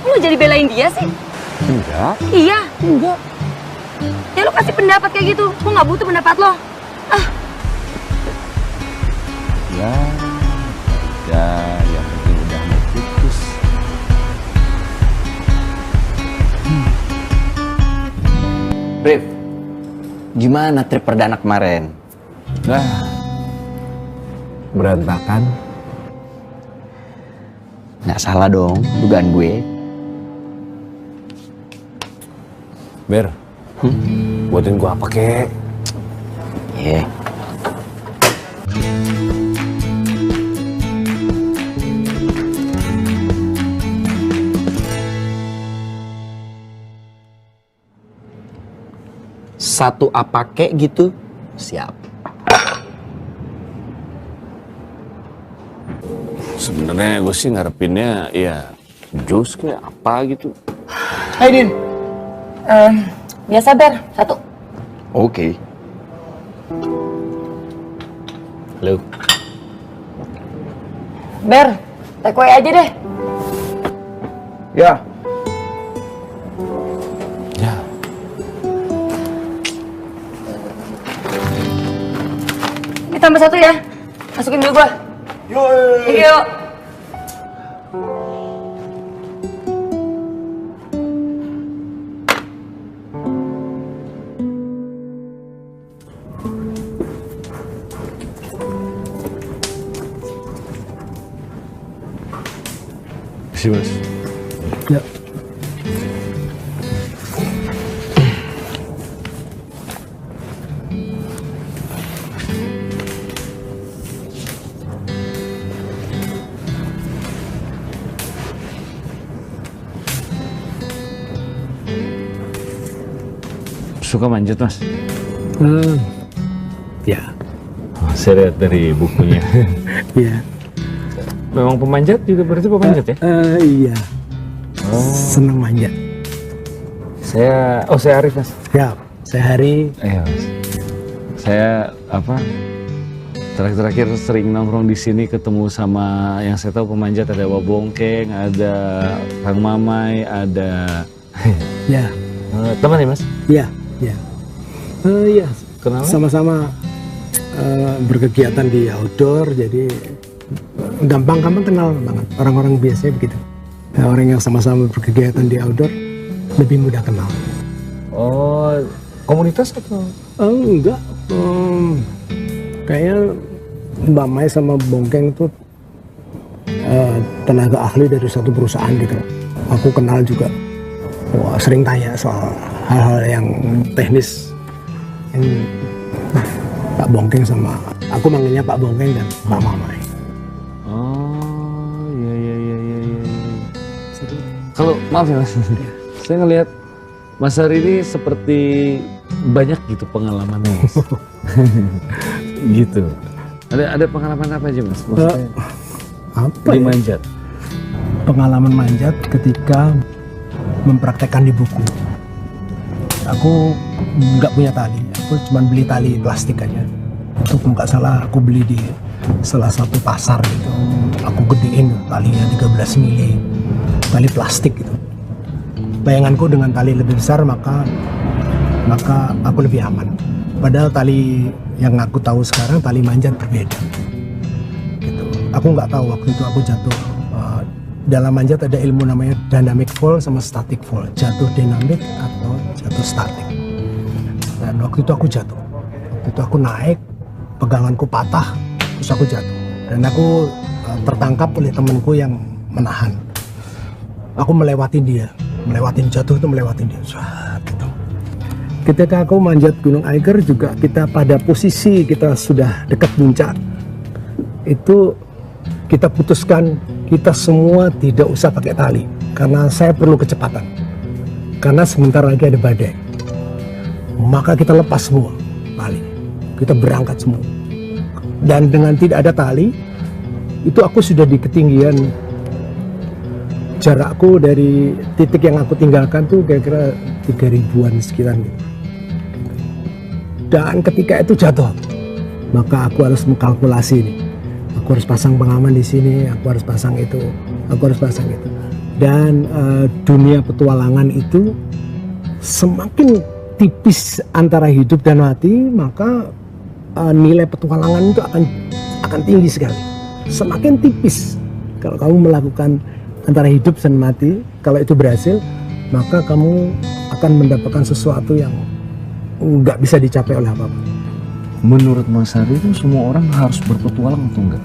Lo jadi belain dia sih? Enggak. Iya. Enggak. Ya lo kasih pendapat kayak gitu. Gue nggak butuh pendapat lo. Ya, yang penting udah mau putus. Rif, gimana trip perdana kemarin? Berantakan. Nggak salah dong, dugaan gue. Ber, buatin gua apa kek? Iya. Satu apa kek gitu? Siap. Sebenarnya gue sih ngarepinnya ya jus kayak apa gitu. Hai Din. Biasa Ber, satu. Oke. Halo. Ber, take away aja deh. Ya. Ini tambah satu ya. Masukin dulu gua. Yuk. Terima kasih, Mas. Ya. suka manjat, Mas? Ya. Oh, saya lihat dari bukunya. Iya. Memang pemanjat juga berarti pemanjat ya? Iya. Oh. Senang manjat. Saya Arif, Mas. Ya, saya Hari. Iya, Mas. Saya terakhir sering nongkrong di sini ketemu sama yang saya tahu pemanjat, ada Wabongkeng, ada Kang Mamai, ada Ya. teman ya, Mas? Iya, iya. Iya. Kenapa? Sama-sama berkegiatan di outdoor, jadi gampang kenal banget. Orang-orang biasanya begitu. Orang yang sama-sama berkegiatan di outdoor lebih mudah kenal. Oh, komunitas atau? Enggak. Kayaknya Mbak Mai sama Bongkeng itu tenaga ahli dari satu perusahaan gitu. Aku kenal juga. Wah, sering tanya soal hal-hal yang teknis. Pak Bongkeng sama aku manggilnya Pak Bongkeng dan Mbak Mamai. Oh, iya. Kalau maaf ya, Mas. Saya ngelihat Mas Hari ini seperti banyak gitu pengalamannya, Mas. Gitu. Ada pengalaman apa aja, Mas? Maksudnya Apa di ya? manjat? Pengalaman manjat ketika mempraktekkan di buku. Aku nggak punya tali, aku cuma beli tali plastik aja. Itu nggak salah aku beli di salah satu pasar gitu. Aku gedein talinya 13 mili, tali plastik gitu. Bayanganku dengan tali lebih besar maka aku lebih aman. Padahal tali yang aku tahu sekarang tali manjat berbeda. Gitu. Aku nggak tahu waktu itu aku jatuh. Dalam manjat ada ilmu namanya dynamic fall sama static fall. Jatuh dinamik atau jatuh statik. Dan waktu itu aku jatuh. Waktu itu aku naik, peganganku patah, terus aku jatuh. Dan aku tertangkap oleh temanku yang menahan. Aku melewatin dia. Jatuh itu melewatin dia. Gitu. Ketika aku manjat Gunung Eiger juga kita pada posisi kita sudah dekat puncak. Itu kita putuskan kita semua tidak usah pakai tali karena saya perlu kecepatan. Karena sebentar lagi ada badai. Maka kita lepas semua tali. Kita berangkat semua. Dan dengan tidak ada tali, itu aku sudah di ketinggian, jarakku dari titik yang aku tinggalkan tuh kira-kira 3000-an sekitar gitu. Dan ketika itu jatuh, maka aku harus mengkalkulasi ini. Aku harus pasang pengaman di sini, aku harus pasang itu, aku harus pasang itu. Dan dunia petualangan itu semakin tipis antara hidup dan mati, maka nilai petualangan itu akan tinggi sekali. Semakin tipis kalau kamu melakukan antara hidup dan mati, kalau itu berhasil, maka kamu akan mendapatkan sesuatu yang nggak bisa dicapai oleh apapun. Menurut Mas Hari itu semua orang harus berpetualang atau enggak?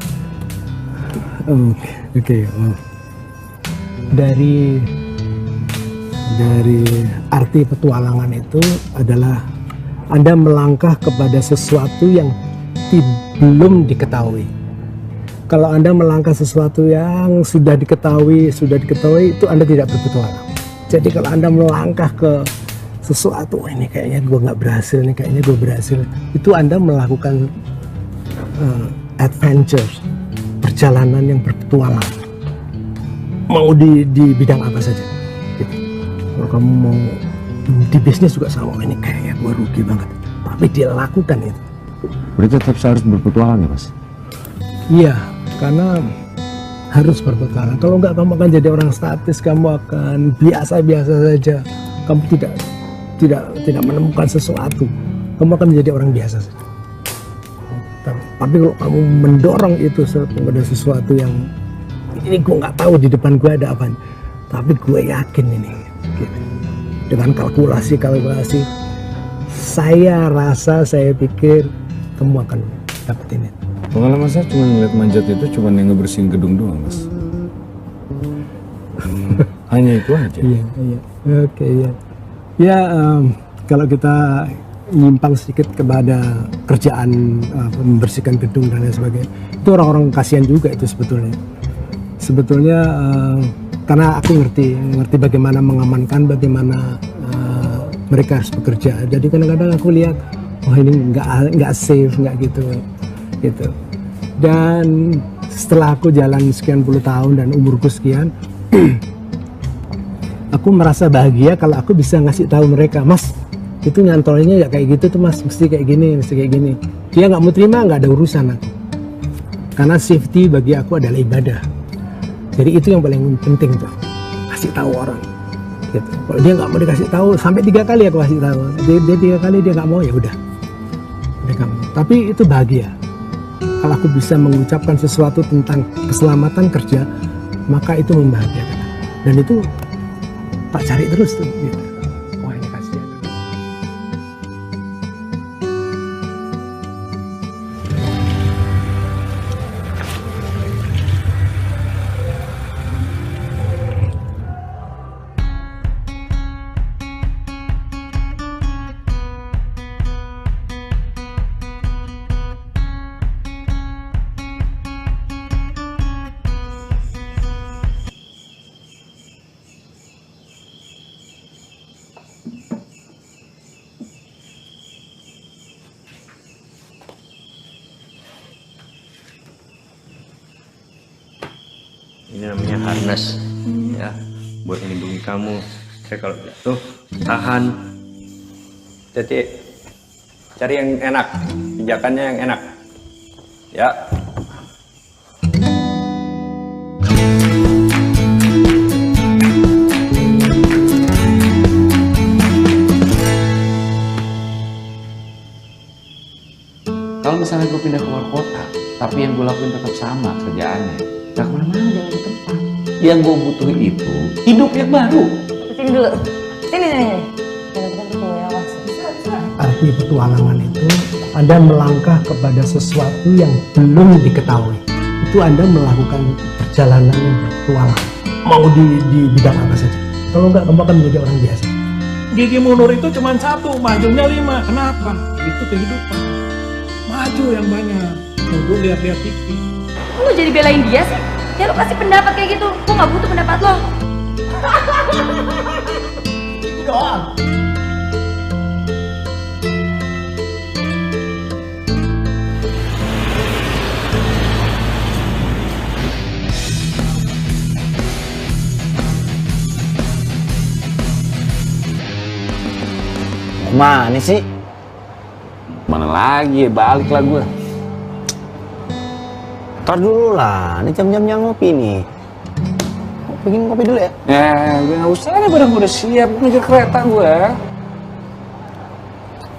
Oke. Dari arti petualangan itu adalah Anda melangkah kepada sesuatu yang belum diketahui. Kalau Anda melangkah sesuatu yang sudah diketahui itu Anda tidak berpetualang. Jadi kalau Anda melangkah ke sesuatu, ini kayaknya gue nggak berhasil, ini kayaknya gue berhasil, itu Anda melakukan adventure, perjalanan yang berpetualang, mau di bidang apa saja gitu. Kalau kamu mau di bisnis juga sama, ini kayaknya gue rugi banget, tapi dia lakukan itu. Berarti tetap harus berpetualang ya, Mas? Iya, karena harus berpetualang. Kalau nggak, kamu akan jadi orang statis, kamu akan biasa-biasa saja, kamu tidak menemukan sesuatu, kamu akan menjadi orang biasa saja. Tapi kalau kamu mendorong itu kepada sesuatu yang ini gue nggak tahu di depan gue ada apa, tapi gue yakin ini gitu. Dengan kalkulasi, saya pikir kamu akan dapetin itu. Pengalaman saya cuma ngeliat manjat itu cuma yang ngebersihin gedung doang, Mas. Hanya itu aja. Iya. Oke, iya. Ya, kalau kita nyimpang sedikit kepada kerjaan membersihkan gedung dan lain sebagainya, itu orang-orang kasihan juga itu sebetulnya karena aku ngerti bagaimana mengamankan, bagaimana mereka harus bekerja. Jadi kadang-kadang aku lihat, wah ini nggak safe, nggak gitu. Dan setelah aku jalan sekian puluh tahun dan umurku sekian, aku merasa bahagia kalau aku bisa ngasih tahu mereka, Mas, itu nyantolnya ya kayak gitu tuh Mas, mesti kayak gini, mesti kayak gini. Dia nggak mau terima, nggak ada urusan aku. Karena safety bagi aku adalah ibadah. Jadi itu yang paling penting tuh, kasih tahu orang. Gitu. Kalau dia nggak mau dikasih tahu, sampai 3 kali aku kasih tahu. Dia 3 kali dia nggak mau, ya udah. Tapi itu bahagia. Kalau aku bisa mengucapkan sesuatu tentang keselamatan kerja, maka itu membahagiakan. Dan itu tak cari terus tuh. Gitu. Wah ini kasihan. Ini namanya harness, ya, buat melindungi kamu. Saya kalau jatuh tahan. Jadi cari yang enak, pijakannya yang enak, ya. Kalau misalnya gue pindah keluar kota, tapi yang gue lakuin tetap sama kerjaannya, gak kemana-mana, jangan di tempat. Yang gue butuh itu hidup yang baru. Sini dulu. Sini. Arti petualangan itu Anda melangkah kepada sesuatu yang belum diketahui. Itu Anda melakukan perjalanan yang berpetualang. Mau di bidang apa saja. Kalau nggak, kamu akan menjadi orang biasa. Gigi mundur itu cuma 1, majunya 5. Kenapa? Itu kehidupan. Maju yang banyak. Mundur lihat-lihat TV. Lu jadi belain dia sih? Ya lu kasih pendapat kayak gitu. Gua nggak butuh pendapat lo. Itu doang. Mana sih? Mana lagi? Balik lah gue. Ntar dulu lah, ini jam-jamnya ngopi nih. Bikin kopi dulu ya? Ya, gue nggak usah, nih barang gue udah siap, ngejar kereta gue.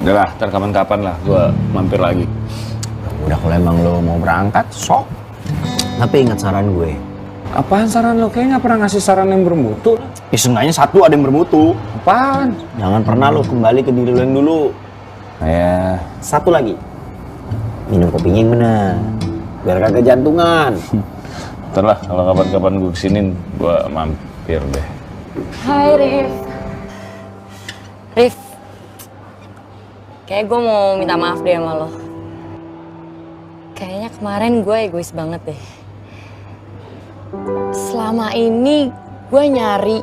Udah lah, ntar kapan-kapan lah gue mampir lagi. Udah kalau emang lo mau berangkat, sok. Tapi ingat saran gue. Apaan saran lo? Kayaknya nggak pernah ngasih saran yang bermutu. Ya seenggaknya 1 ada yang bermutu. Apaan? Jangan pernah lo kembali ke diri lo yang dulu. Ya, 1 lagi. Minum kopinya yang benar. Biar kagak jantungan. Ntar lah, kalau kapan-kapan gue kesini, gue mampir deh. Hai Rif. Rif. Kayak gue mau minta maaf deh sama lo. Kayaknya kemarin gue egois banget deh. Selama ini gue nyari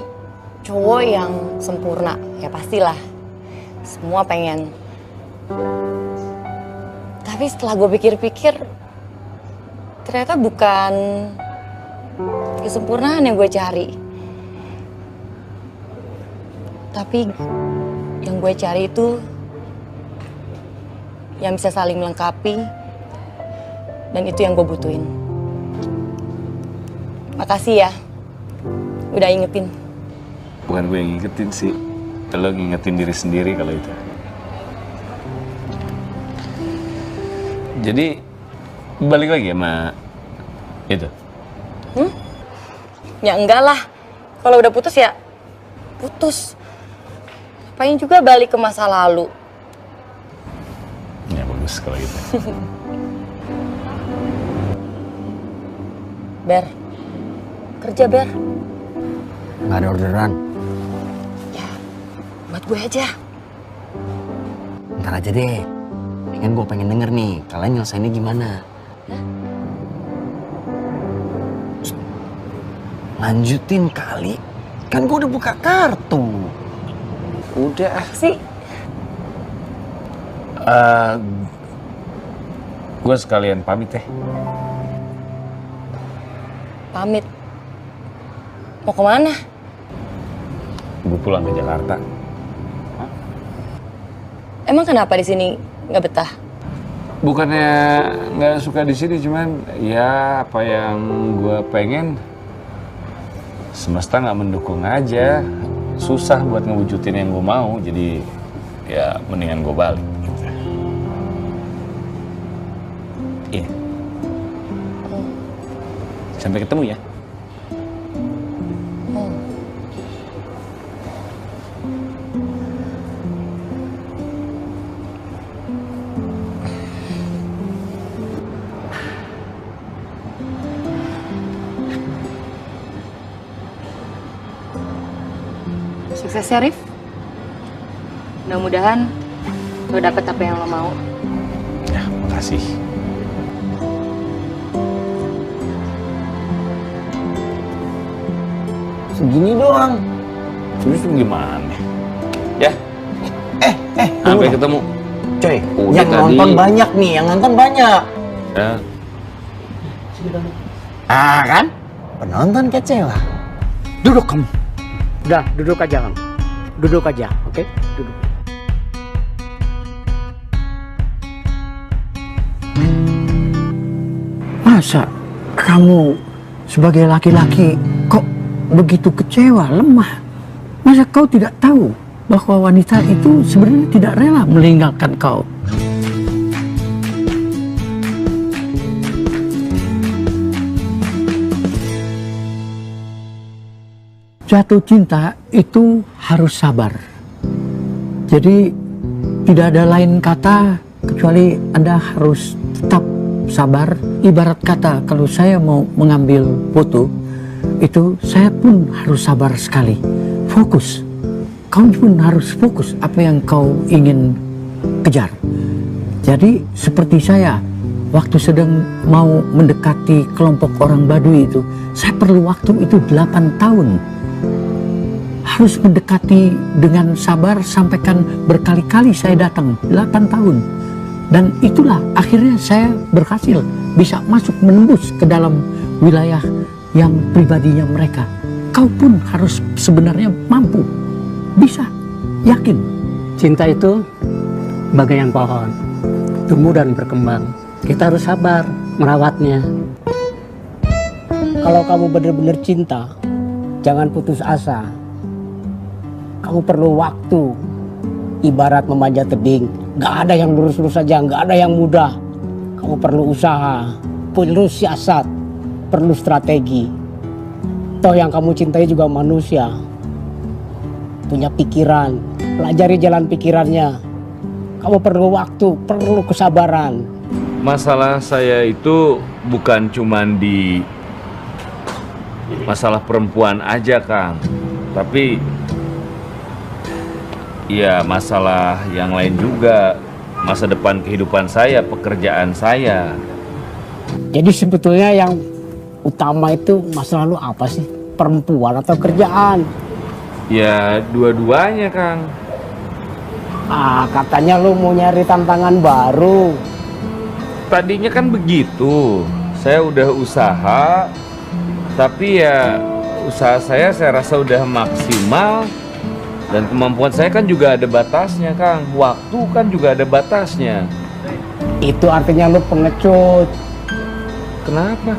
cowok yang sempurna. Ya pastilah. Semua pengen. Tapi setelah gue pikir-pikir, ternyata bukan kesempurnaan yang gue cari. Tapi yang gue cari itu yang bisa saling melengkapi, dan itu yang gue butuhin. Makasih ya, udah ingetin. Bukan gue yang ngingetin sih, lo ngingetin diri sendiri kalau itu. Jadi balik lagi sama itu? Ya enggak lah, kalau udah putus ya putus. Ngapain juga balik ke masa lalu. Ya bagus kalau gitu. Ber, kerja Ber. Nggak ada orderan. Ya, buat gue aja. Ntar aja deh. Kan gue pengen denger nih, kalian nyelesainnya gimana? Lanjutin kali. Kan gue udah buka kartu. Udah sih. Gue sekalian pamit ya. Pamit. Mau kemana? Gue pulang ke Jakarta. Emang kenapa di sini nggak betah? Bukannya nggak suka di sini, cuman ya apa yang gue pengen semesta nggak mendukung aja. Susah buat ngewujudin yang gue mau, jadi ya mendingan gue balik. Gitu. Iya. Sampai ketemu ya. Sukses ya, Rif. Mudah-mudahan lo dapet apa yang lo mau. Ya, makasih. Segini doang. Terus gimana? Ya. Sampai ketemu. Coy, Udah yang tadi. nonton banyak nih, yang nonton banyak. Ya. Ah kan? Penonton kecewa. Duduk kamu. Udah, duduk aja kamu. Duduk aja, oke? Duduk. Masa kamu sebagai laki-laki kok begitu kecewa, lemah? Masa kau tidak tahu bahwa wanita itu sebenarnya tidak rela meninggalkan kau? Jatuh cinta itu harus sabar. Jadi tidak ada lain kata kecuali Anda harus tetap sabar. Ibarat kata kalau saya mau mengambil foto, itu saya pun harus sabar sekali. Fokus. Kau pun harus fokus apa yang kau ingin kejar. Jadi seperti saya, waktu sedang mau mendekati kelompok orang Baduy itu, saya perlu waktu itu 8 tahun. Harus mendekati dengan sabar, sampaikan berkali-kali saya datang 8 tahun. Dan itulah akhirnya saya berhasil bisa masuk menembus ke dalam wilayah yang pribadinya mereka. Kau pun harus sebenarnya mampu, bisa, yakin. Cinta itu bagaikan pohon, tumbuh dan berkembang. Kita harus sabar merawatnya. Kalau kamu benar-benar cinta, jangan putus asa. Kamu perlu waktu, ibarat memanjat tebing. Gak ada yang lurus-lurus saja, gak ada yang mudah. Kamu perlu usaha, perlu siasat, perlu strategi. Toh yang kamu cintai juga manusia, punya pikiran, pelajari jalan pikirannya. Kamu perlu waktu, perlu kesabaran. Masalah saya itu bukan cuman di masalah perempuan aja, Kang. Tapi ya masalah yang lain juga, masa depan kehidupan saya, pekerjaan saya. Jadi sebetulnya yang utama itu masalah lu apa sih? Perempuan atau kerjaan? Ya dua-duanya, Kang. Ah, katanya lu mau nyari tantangan baru. Tadinya kan begitu. Saya udah usaha, tapi ya usaha saya rasa udah maksimal. Dan kemampuan saya kan juga ada batasnya, Kang. Waktu kan juga ada batasnya. Itu artinya lu pengecut. Kenapa?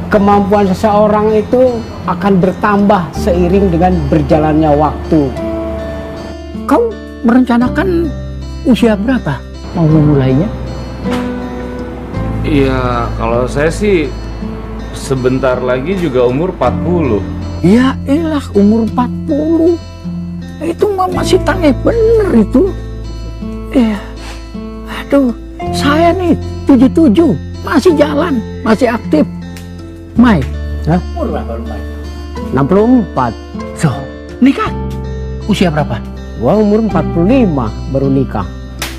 Kemampuan seseorang itu akan bertambah seiring dengan berjalannya waktu. Kau merencanakan usia berapa mau memulainya? Iya, kalau saya sih sebentar lagi juga umur 40. Ya elah, umur 40. Itu mah masih tangeh bener itu. Aduh, saya nih 77, masih jalan, masih aktif. Mai, umur berapa lu, Mai? 64. So, nikah usia berapa? Gua umur 45 baru nikah.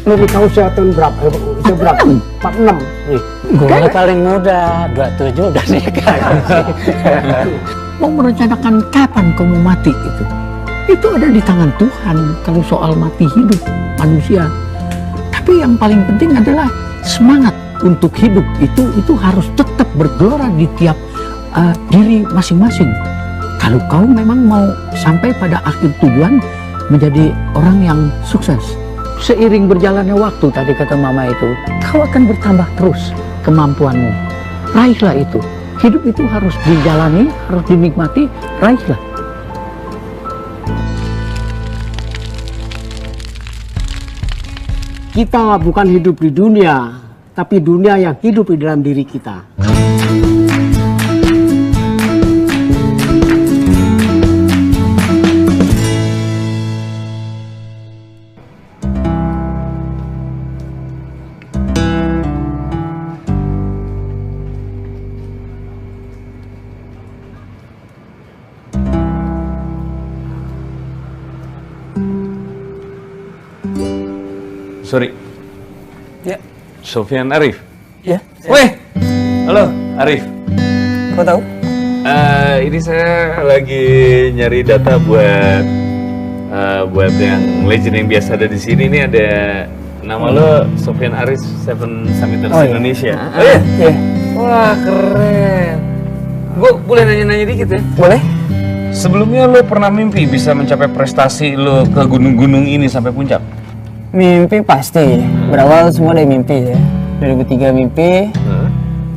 Lu nikah usia tahun berapa? Usia berapa? 46. Gue paling muda, 27 udah nikah. Mau merencanakan kapan kamu mati itu? itu ada di tangan Tuhan kalau soal mati hidup manusia. Tapi yang paling penting adalah semangat untuk hidup itu harus tetap bergelora di tiap diri masing-masing. Kalau kau memang mau sampai pada akhir tujuan menjadi orang yang sukses, seiring berjalannya waktu, tadi kata mama itu, kau akan bertambah terus kemampuanmu. Raihlah itu. Hidup itu harus dijalani, harus dinikmati, raihlah. Kita bukan hidup di dunia, tapi dunia yang hidup di dalam diri kita. Sorry. Ya. Sofyan Arif. Ya. Weh. Halo, Arif. Kau tahu? Ini saya lagi nyari data buat yang legend yang biasa ada di sini. Ini ada nama lo Sofyan Arif, Seven Summiters Indonesia. Oh iya? Iya. Wah, keren. Gue boleh nanya-nanya dikit ya? Boleh. Sebelumnya lo pernah mimpi bisa mencapai prestasi lo ke gunung-gunung ini sampai puncak? Mimpi pasti. Berawal semua dari mimpi ya. 2003 mimpi.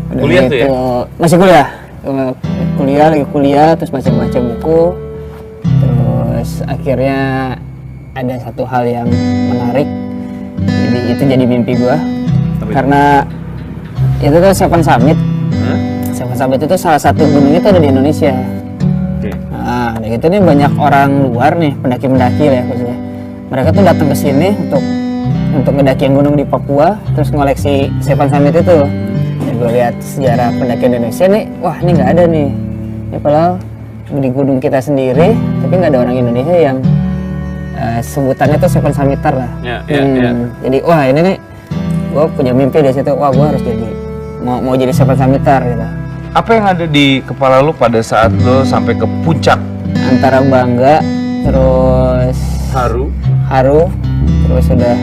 Udah Kuliah gitu, tuh ya? Masih kuliah. Lagi kuliah, terus baca-baca buku. Terus akhirnya ada satu hal yang menarik. Jadi itu jadi mimpi gua. Karena itu tuh Seven Summit. Seven Summit itu salah satu gunung itu ada di Indonesia. Nah, itu nih banyak orang luar nih, pendaki-pendaki lah ya khususnya. Mereka tuh datang ke sini untuk ngedakiin gunung di Papua, terus ngoleksi Seven Summit itu. Dan gue lihat sejarah pendaki Indonesia nih, wah ini nggak ada nih. Ini padahal di gunung kita sendiri, tapi nggak ada orang Indonesia yang sebutannya tuh Seven Summiter lah. Jadi wah ini nih, gue punya mimpi dari situ. Wah gue harus jadi mau jadi Seven Summiter gitu. Apa yang ada di kepala lo pada saat lo sampai ke puncak? Antara bangga, terus haru, terus udah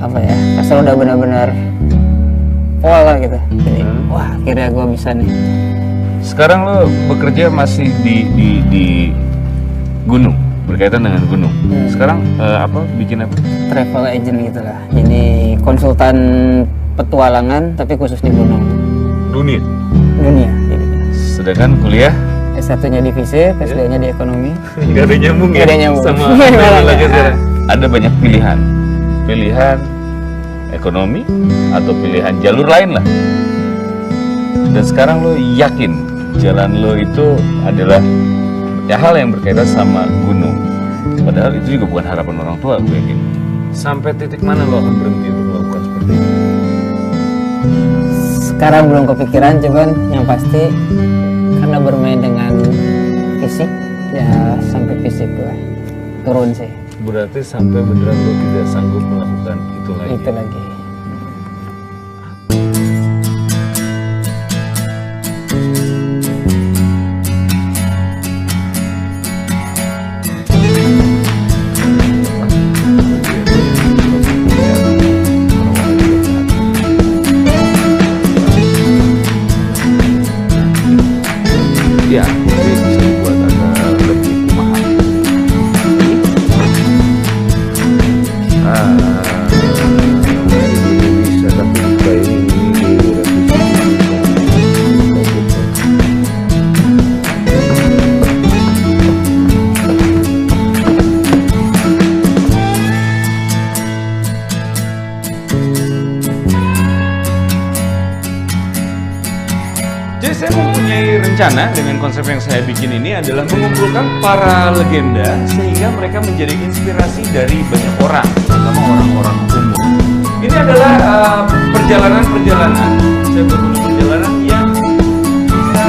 apa ya, kesel udah benar-benar pola gitu. Jadi wah akhirnya gue bisa nih. Sekarang lo bekerja masih di gunung, berkaitan dengan gunung. Sekarang bikin apa? Travel agent gitu lah. Jadi konsultan petualangan tapi khusus di gunung. Dunia. Jadi. Sedangkan kuliah? S1-nya di FISIP, S2-nya di ekonomi. Gak ada nyambung ya? Gak ada nyambung. Sama ada banyak pilihan. Pilihan ekonomi atau pilihan jalur lain lah. Dan sekarang lo yakin jalan lo itu adalah hal yang berkaitan sama gunung. Padahal itu juga bukan harapan orang tua, gue yakin. Sampai titik mana lo akan berhenti untuk melakukan seperti itu? Sekarang belum kepikiran, cuman yang pasti karena bermain dengan fisik, ya sampai fisik gue turun sih. Berarti sampai beneran lo tidak sanggup melakukan itu lagi? Itu lagi. Ya, mungkin bisa dibuat agak lebih kumaha. Bisa, tapi kayak ini Jadi saya mempunyai rencana dengan konsep yang saya bikin ini adalah mengumpulkan para legenda sehingga mereka menjadi inspirasi dari banyak orang, terutama orang-orang umum. Ini adalah perjalanan-perjalanan, saya berburu perjalanan yang bisa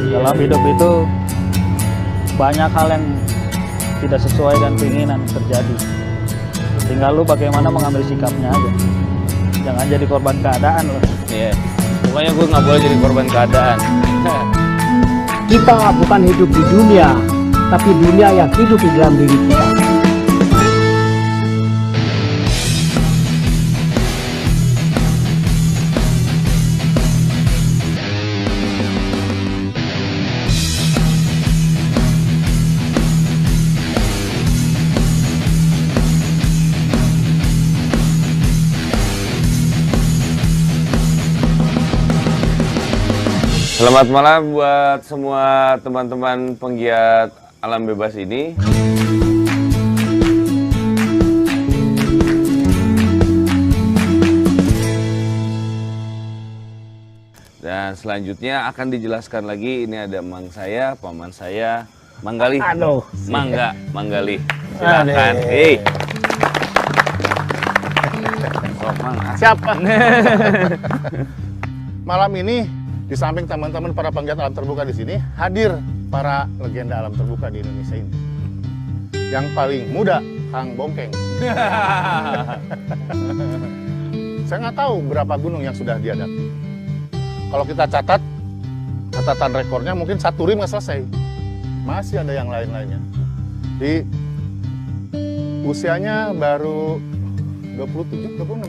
Dalam hidup itu banyak hal yang tidak sesuai dengan keinginan terjadi. Tinggal lu bagaimana mengambil sikapnya aja. Jangan jadi korban keadaan lo. Iya. Pokoknya gue nggak boleh jadi korban keadaan. Kita bukan hidup di dunia, tapi dunia yang hidup di dalam diri kita. Selamat malam buat semua teman-teman penggiat alam bebas ini. Dan selanjutnya akan dijelaskan lagi, ini ada mang saya, paman saya, Manggali. Aduh. Mangga, Manggali. Silakan. Hei. Sok, Mang. Siapa? Malam ini di samping teman-teman para penggiat alam terbuka di sini, hadir para legenda alam terbuka di Indonesia ini. Yang paling muda, Kang Bongkeng. Saya nggak tahu berapa gunung yang sudah dia daki. Kalau kita catat, catatan rekornya mungkin 1 rim nggak selesai. Masih ada yang lain-lainnya. Di usianya baru 27, 26.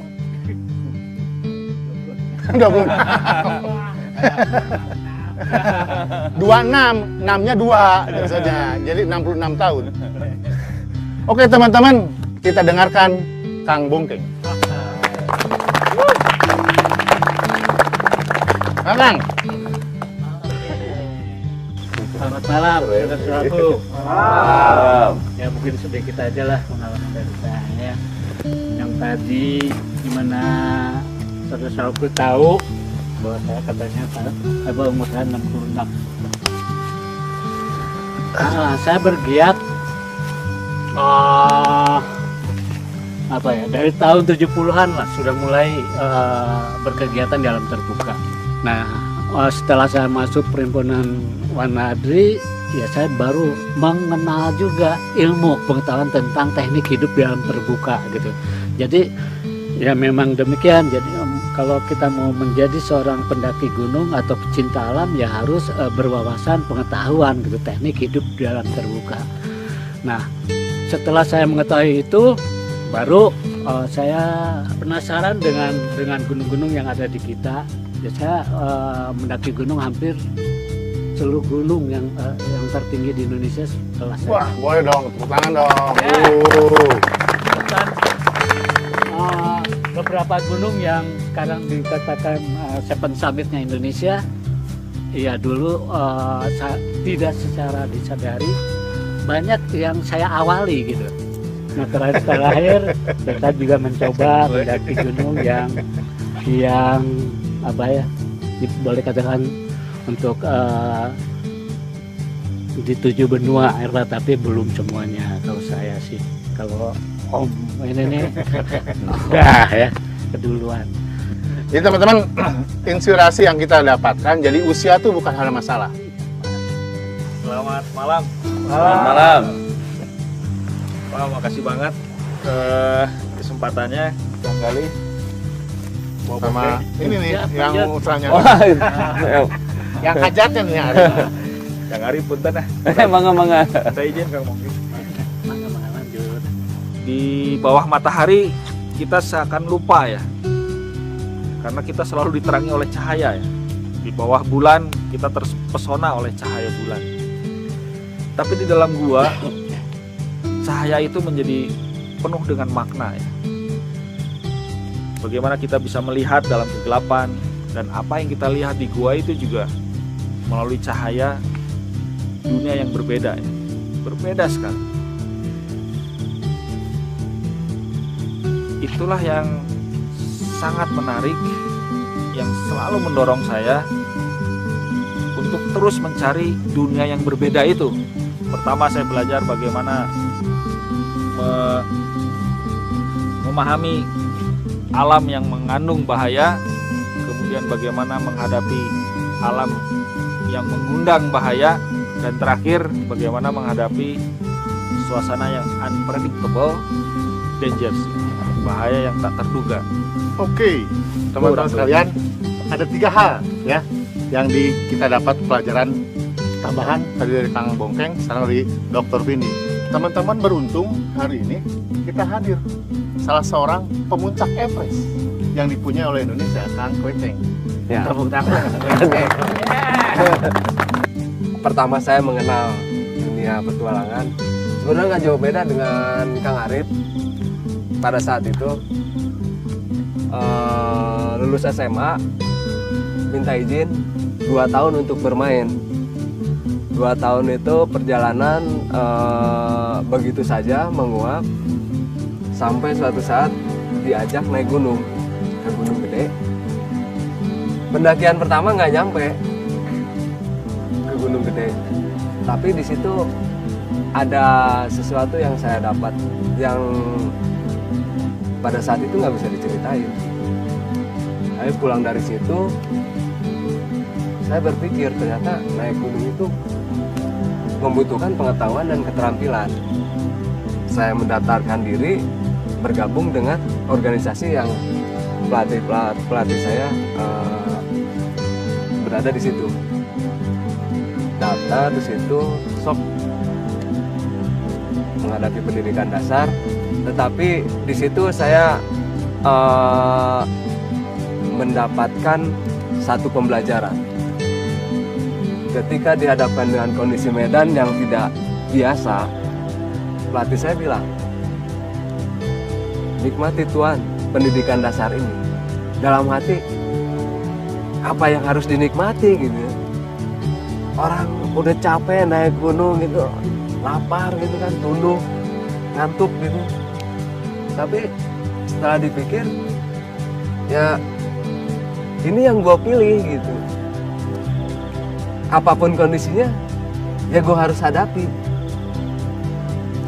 26, 6-nya 2 biasanya, jadi 66 tahun. Oke teman-teman, kita dengarkan Kang Bongkeng. Kang. Selamat malam, saudara-saudaraku. Malam. Ya mungkin sedikit aja lah pengalaman dari saya. Yang tadi gimana saudara-saudaraku tahu bahwa saya katanya umur saya 66. Saya bergiat dari tahun 70-an lah sudah mulai berkegiatan di alam terbuka. Nah, setelah saya masuk perhimpunan Wanadri, ya saya baru mengenal juga ilmu pengetahuan tentang teknik hidup di alam terbuka gitu. Jadi ya memang demikian. Jadi kalau kita mau menjadi seorang pendaki gunung atau pecinta alam ya harus berwawasan pengetahuan gitu teknik hidup di alam terbuka. Nah, setelah saya mengetahui itu baru saya penasaran dengan gunung-gunung yang ada di kita. Ya, saya mendaki gunung hampir seluruh gunung yang tertinggi di Indonesia setelah saya. Wah, boleh dong, tepuk tangan dong. Ya. Beberapa gunung yang sekarang dikatakan Seven Summit-nya Indonesia, ya dulu tidak secara disadari banyak yang saya awali gitu. Nah terakhir kita juga mencoba mendaki gunung yang apa ya, boleh katakan untuk di 7 benua Eropa, tapi belum semuanya. Kalau saya sih, kalau Om ini nih udah ya keduluan. Jadi teman-teman, inspirasi yang kita dapatkan, jadi usia tuh bukan hal masalah. Selamat malam. Selamat malam. Wah, makasih banget kesempatannya Bang Gali. Sama ini nih yang usahanya. Yang hajatnya nih. Yang Ari punten ah. Mangga. Saya izin Kang Mongki. Di bawah matahari kita seakan lupa ya, karena kita selalu diterangi oleh cahaya ya. Di bawah bulan kita terpesona oleh cahaya bulan. Tapi di dalam gua cahaya itu menjadi penuh dengan makna ya. Bagaimana kita bisa melihat dalam kegelapan, dan apa yang kita lihat di gua itu juga melalui cahaya dunia yang berbeda ya. Berbeda sekali. Itulah yang sangat menarik, yang selalu mendorong saya untuk terus mencari dunia yang berbeda itu. Pertama saya belajar bagaimana memahami alam yang mengandung bahaya, kemudian bagaimana menghadapi alam yang mengundang bahaya, dan terakhir bagaimana menghadapi suasana yang unpredictable dangers, bahaya yang tak terduga. Oke, teman-teman sekalian, ada 3 hal ya yang kita dapat pelajaran tambahan tadi dari Kang Bongkeng, sekarang dari Dr. Vindi. Teman-teman beruntung hari ini kita hadir salah seorang pemuncak Everest yang dipunyai oleh Indonesia, Kang Kweceng. Ya. Tepuk tangan. Pertama saya mengenal dunia petualangan. Sebenarnya nggak jauh beda dengan Kang Arif. Pada saat itu lulus SMA, minta izin 2 tahun untuk bermain. 2 tahun itu perjalanan begitu saja menguap sampai suatu saat diajak naik gunung ke Gunung Gede. Pendakian pertama nggak nyampe ke Gunung Gede, tapi di situ ada sesuatu yang saya dapat yang pada saat itu nggak bisa diceritain. Saya pulang dari situ, saya berpikir ternyata naik gunung itu membutuhkan pengetahuan dan keterampilan. Saya mendaftarkan diri bergabung dengan organisasi yang pelatih saya berada di situ. Daftar di situ, sok menghadapi pendidikan dasar, tetapi di situ saya mendapatkan satu pembelajaran. Ketika dihadapkan dengan kondisi medan yang tidak biasa, pelatih saya bilang, nikmati Tuhan pendidikan dasar ini. Dalam hati, apa yang harus dinikmati gitu. Orang udah capek naik gunung gitu, lapar gitu kan, tunduk, ngantuk gitu. Tapi setelah dipikir, ya ini yang gue pilih gitu. Apapun kondisinya, ya gue harus hadapi.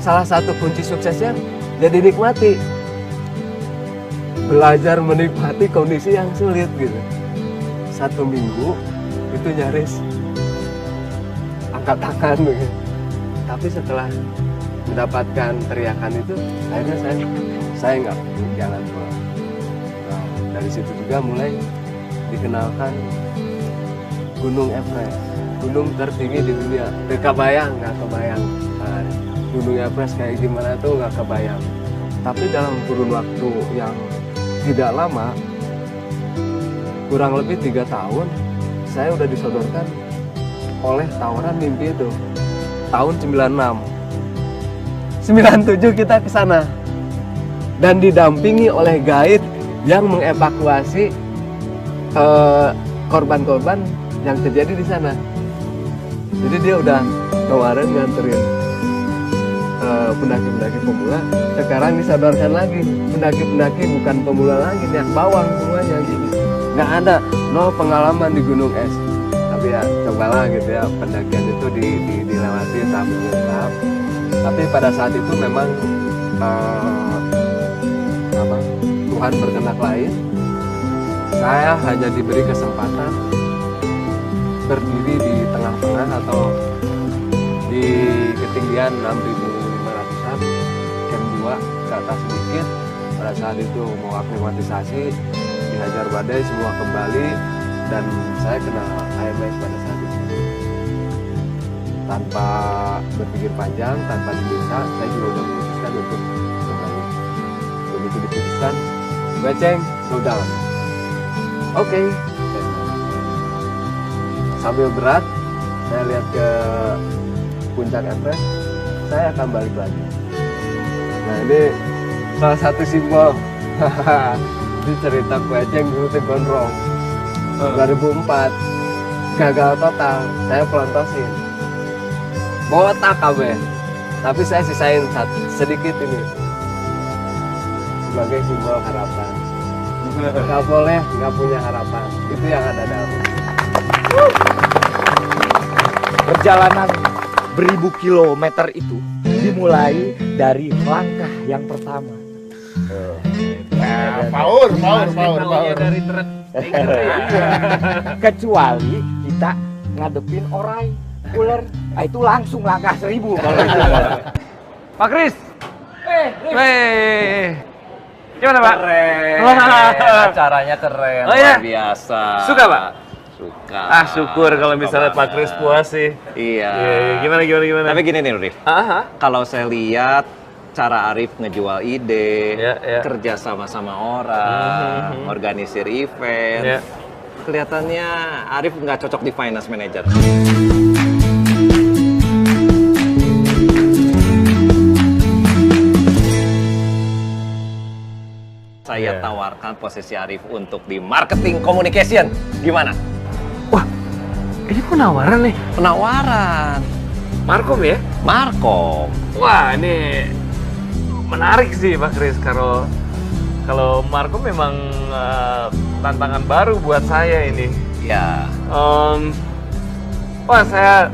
Salah satu kunci suksesnya, ya dinikmati. Belajar menikmati kondisi yang sulit gitu. 1 minggu itu nyaris angkat tangan gitu. Tapi setelah mendapatkan teriakan itu, akhirnya saya nggak jangan pulang. Nah, dari situ juga mulai dikenalkan Gunung Everest, gunung tertinggi di dunia. Nggak kebayang. Nah, Gunung Everest kayak gimana tuh nggak kebayang. Tapi dalam kurun waktu yang tidak lama, kurang lebih 3 tahun, saya udah disodorkan oleh tawaran mimpi itu. Tahun 96, 97 kita ke sana dan didampingi oleh guide yang mengevakuasi korban-korban yang terjadi di sana. Jadi dia udah kemarin nganterin pendaki-pendaki pemula, sekarang disodorkan lagi pendaki-pendaki bukan pemula lagi, yang bawang semuanya gitu. Nggak ada, no pengalaman di gunung es. Tapi ya cobalah gitu ya, pendakian itu dilewati tahap demi tahap. Tapi pada saat itu memang Tuhan berkehendak lain. Saya hanya diberi kesempatan berdiri di tengah-tengah atau di ketinggian 6.500an, camp 2 ke atas sedikit. Pada saat itu mau aklimatisasi, dihajar badai, semua kembali, dan saya kena AMS pada saat itu. Tanpa berpikir panjang, tanpa diminta, saya juga udah memutuskan untuk kembali. Begitu diputuskan, Kweceng, slow down. Oke. Sambil berat, saya lihat ke puncak Everest, saya akan balik lagi. Nah ini salah satu simbol. Ini cerita Kweceng dulu di Gondrong 2004, gagal total, saya pelontosin botak kabeh, tapi saya sisain sedikit ini sebagai simbol harapan. Gak boleh gak punya harapan, itu yang ada dalam. Perjalanan beribu kilometer itu dimulai dari langkah yang pertama. Power. Dari kecuali kita ngadepin ular, itu langsung langkah 1000 kalau itu. Pak Kris, Gimana Pak? Keren. Acaranya keren, Oh, iya? luar biasa. Suka Pak? Suka. Syukur kalau misalnya Pak Kris puas sih. Iya. Gimana? Tapi gini nih Rif, kalau saya lihat cara Arif ngejual ide, kerja sama orang, organisir event, kelihatannya Arif nggak cocok di finance manager. Saya tawarkan posisi Arif untuk di marketing communication. Gimana? Ini penawaran nih? Penawaran. Markom ya? Markom. Wah, ini menarik sih Pak Kris. Kalau Markom memang tantangan baru buat saya ini. Ya. Wah, saya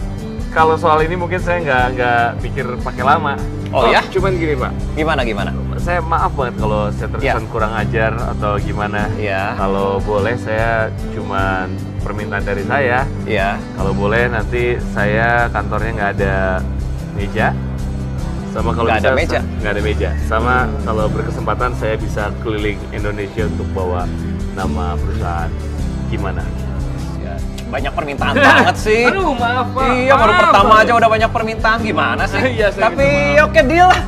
kalau soal ini mungkin saya nggak pikir pakai lama. Oh ya? Cuman gini Pak. Gimana? Saya maaf banget kalau saya terkesan kurang ajar atau gimana. Ya. Kalau boleh saya cuman permintaan dari saya. Iya. Kalau boleh nanti saya kantornya nggak ada meja. Sama kalau Nggak ada bisa meja? nggak ada meja. Sama kalau berkesempatan saya bisa keliling Indonesia untuk bawa nama perusahaan. Gimana? Banyak permintaan banget sih. Aduh, maaf Pak. Iya, baru pertama aja udah banyak permintaan. Gimana sih? Iya, saya Tapi minta maaf. oke, deal lah.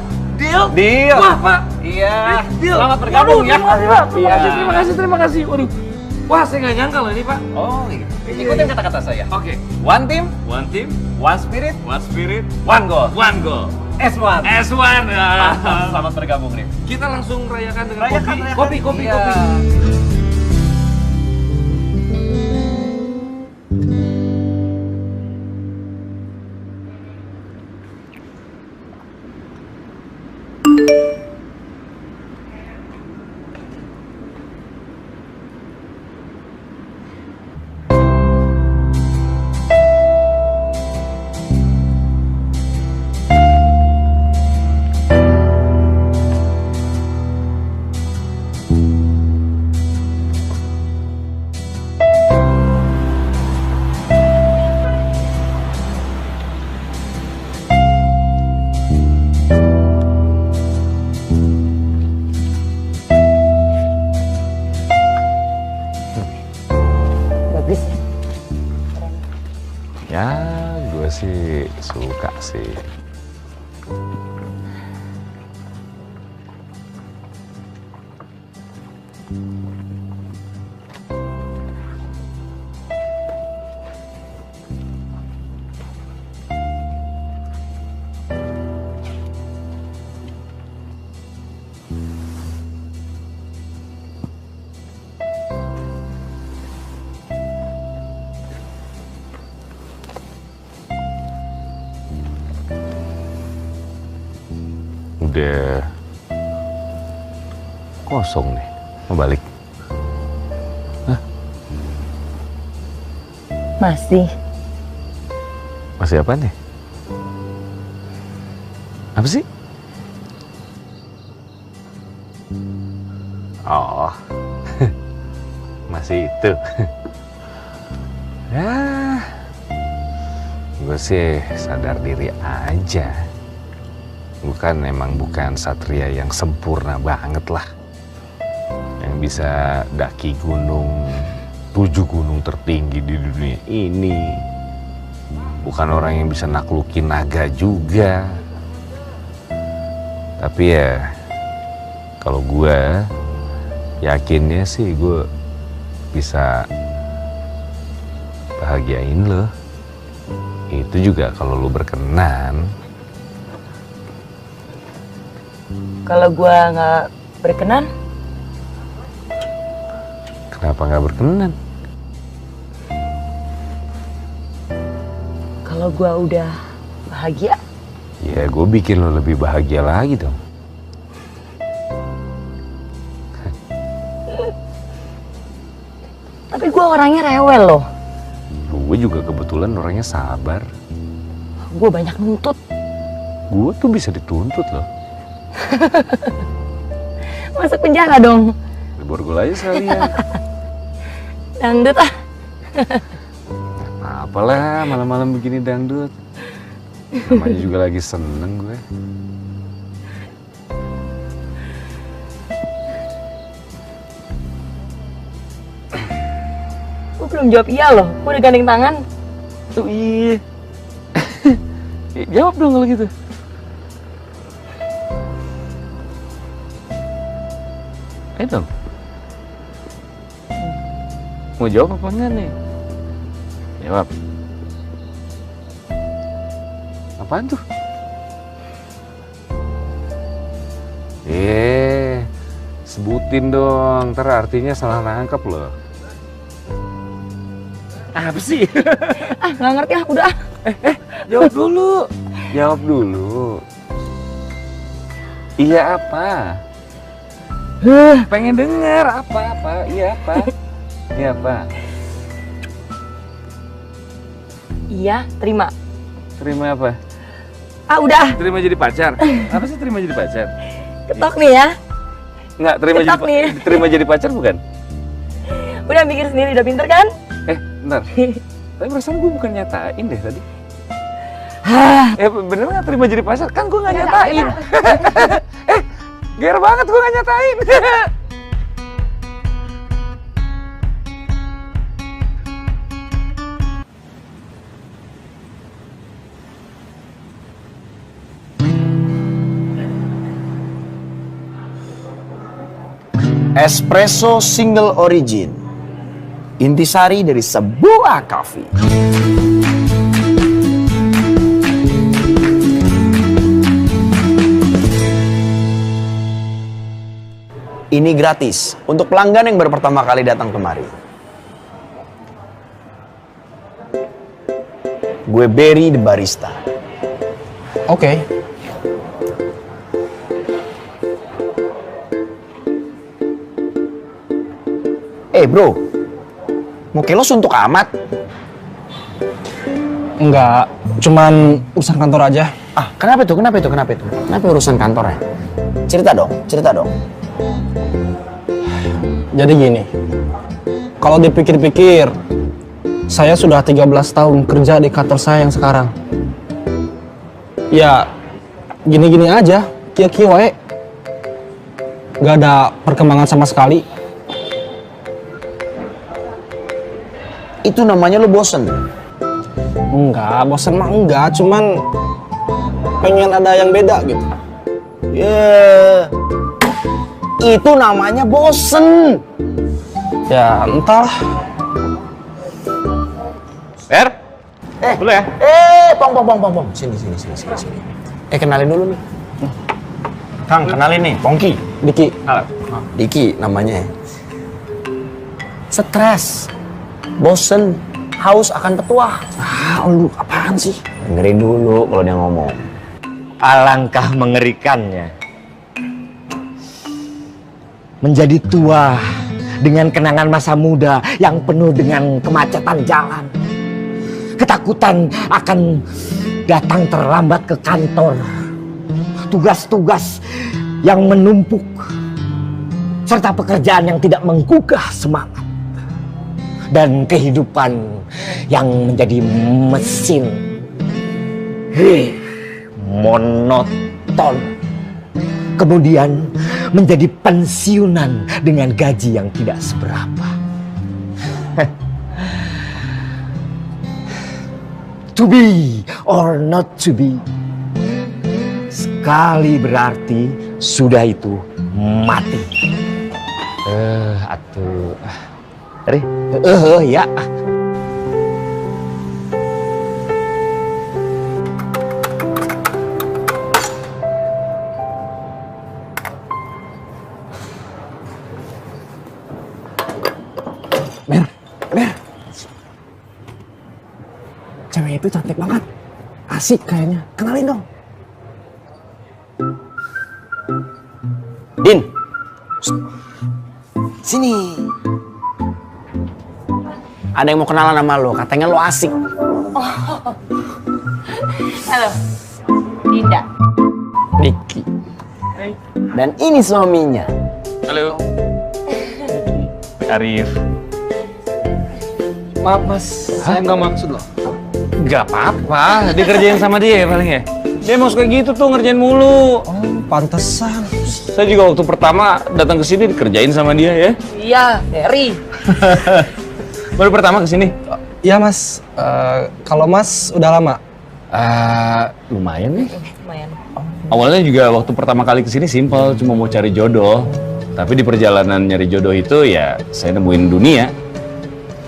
Deal. Wah Pak. Iya. Deal. Selamat bergabung ya. Terima kasih Pak. Iya. Terima kasih. Waduh. Wah, saya nggak nyangka loh ini Pak. Oh, iya. Ikutin kata-kata saya. Oke. One team, one spirit, one goal. S1. S1. Selamat bergabung nih. Kita langsung rayakan dengan Rayakan. kopi. Iya. Ya, gue sih suka sih. Udah kosong nih, mau balik. Hah? Masih apa nih? Apa sih? Oh, masih itu. Ya, gue sih sadar diri aja. Bukan satria yang sempurna banget lah. Yang bisa daki gunung, 7 gunung tertinggi di dunia ini. Bukan orang yang bisa naklukin naga juga. Tapi ya, kalau gue yakinnya sih gue bisa bahagiain lo. Itu juga kalau lo berkenan. Kalau gua nggak berkenan, Kenapa nggak berkenan? kalau gua udah bahagia, Ya gue bikin lo lebih bahagia lagi dong. tapi gua orangnya rewel loh. Gue juga kebetulan orangnya sabar. Gua banyak nuntut. Gue tuh bisa dituntut loh. Masuk penjara dong. Borgol aja sekalian. Dangdut ah. Apalah malam-malam begini dangdut. Namanya juga lagi seneng gue. Gue belum jawab iya loh, gue udah gandeng tangan. Tuh iya. Jawab dong kalau gitu. Ayo dong. Mau jawab apa enggak nih? Jawab. Apaan tuh? Sebutin dong, ntar artinya salah nangkep loh. Apa sih? Nggak ngerti ah, udah. Jawab dulu. Jawab dulu. Iya apa? Pengen dengar apa? Iya apa? Iya apa? Iya, terima. Terima apa? Ah, udah. Terima jadi pacar. Apa sih terima jadi pacar? Ketok nih ya. Nggak, terima jadi pacar bukan? Udah mikir sendiri, udah pinter kan? Bentar. Tapi perasaan gue bukan nyatain deh tadi. Bener nggak terima jadi pacar? Kan gue nggak nyatain. Ger banget gue nggak nyatain. Espresso single origin. Intisari dari sebuah coffee. Ini gratis untuk pelanggan yang baru pertama kali datang kemari. Gue Barry the barista. Oke. Bro, muka lo suntuk amat. Enggak, cuman urusan kantor aja. Kenapa itu? Kenapa urusan kantor ya? Cerita dong. Jadi gini, kalau dipikir-pikir, saya sudah 13 tahun kerja di kantor saya yang sekarang. Ya, gini-gini aja, kia-kia wae. Gak ada perkembangan sama sekali. Itu namanya lo bosen? Enggak, bosen mah enggak, cuman pengen ada yang beda gitu. Itu namanya bosen. Ya, entahlah. Dulu ya. Pong. Sini. Kenalin dulu nih. Kang, kenalin nih, Pongki. Diki. Halo. Diki namanya. Stres, bosen, haus akan petuah. Lu apaan sih? Dengerin dulu kalau dia ngomong. Alangkah mengerikannya. Menjadi tua dengan kenangan masa muda yang penuh dengan kemacetan jalan. Ketakutan akan datang terlambat ke kantor. Tugas-tugas yang menumpuk. Serta pekerjaan yang tidak menggugah semangat. Dan kehidupan yang menjadi mesin. Monoton. Kemudian menjadi pensiunan dengan gaji yang tidak seberapa. To be or not to be. Sekali berarti sudah itu mati. Ya. Ber. Cewek itu cantik banget. Asik kayaknya. Kenalin dong. Din. Sini. Ada yang mau kenalan sama lo, katanya lo asik. Halo, Dinda. Diki. Dan ini suaminya. Halo. Arif. Maaf mas, saya nggak maksud loh. Gak apa-apa, dikerjain sama dia paling ya. Dia mau kayak gitu tuh ngerjain mulu. Pantesan. Saya juga waktu pertama datang ke sini dikerjain sama dia ya. Iya, Harry. Baru pertama kesini? Iya mas, kalau mas udah lama? Lumayan nih. Lumayan. Awalnya juga waktu pertama kali kesini simpel, cuma mau cari jodoh. Tapi di perjalanan nyari jodoh itu ya saya nemuin dunia.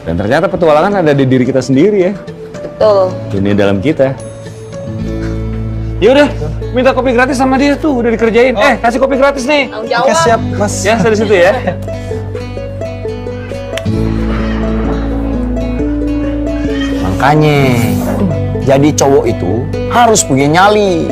Dan ternyata petualangan ada di diri kita sendiri ya. Betul. Dunia dalam kita. Ya udah, minta kopi gratis sama dia tuh, udah dikerjain. Kasih kopi gratis nih. Tanggung jawab. Oke siap mas. Ya, saya di situ ya. Makanya, jadi cowok itu harus punya nyali.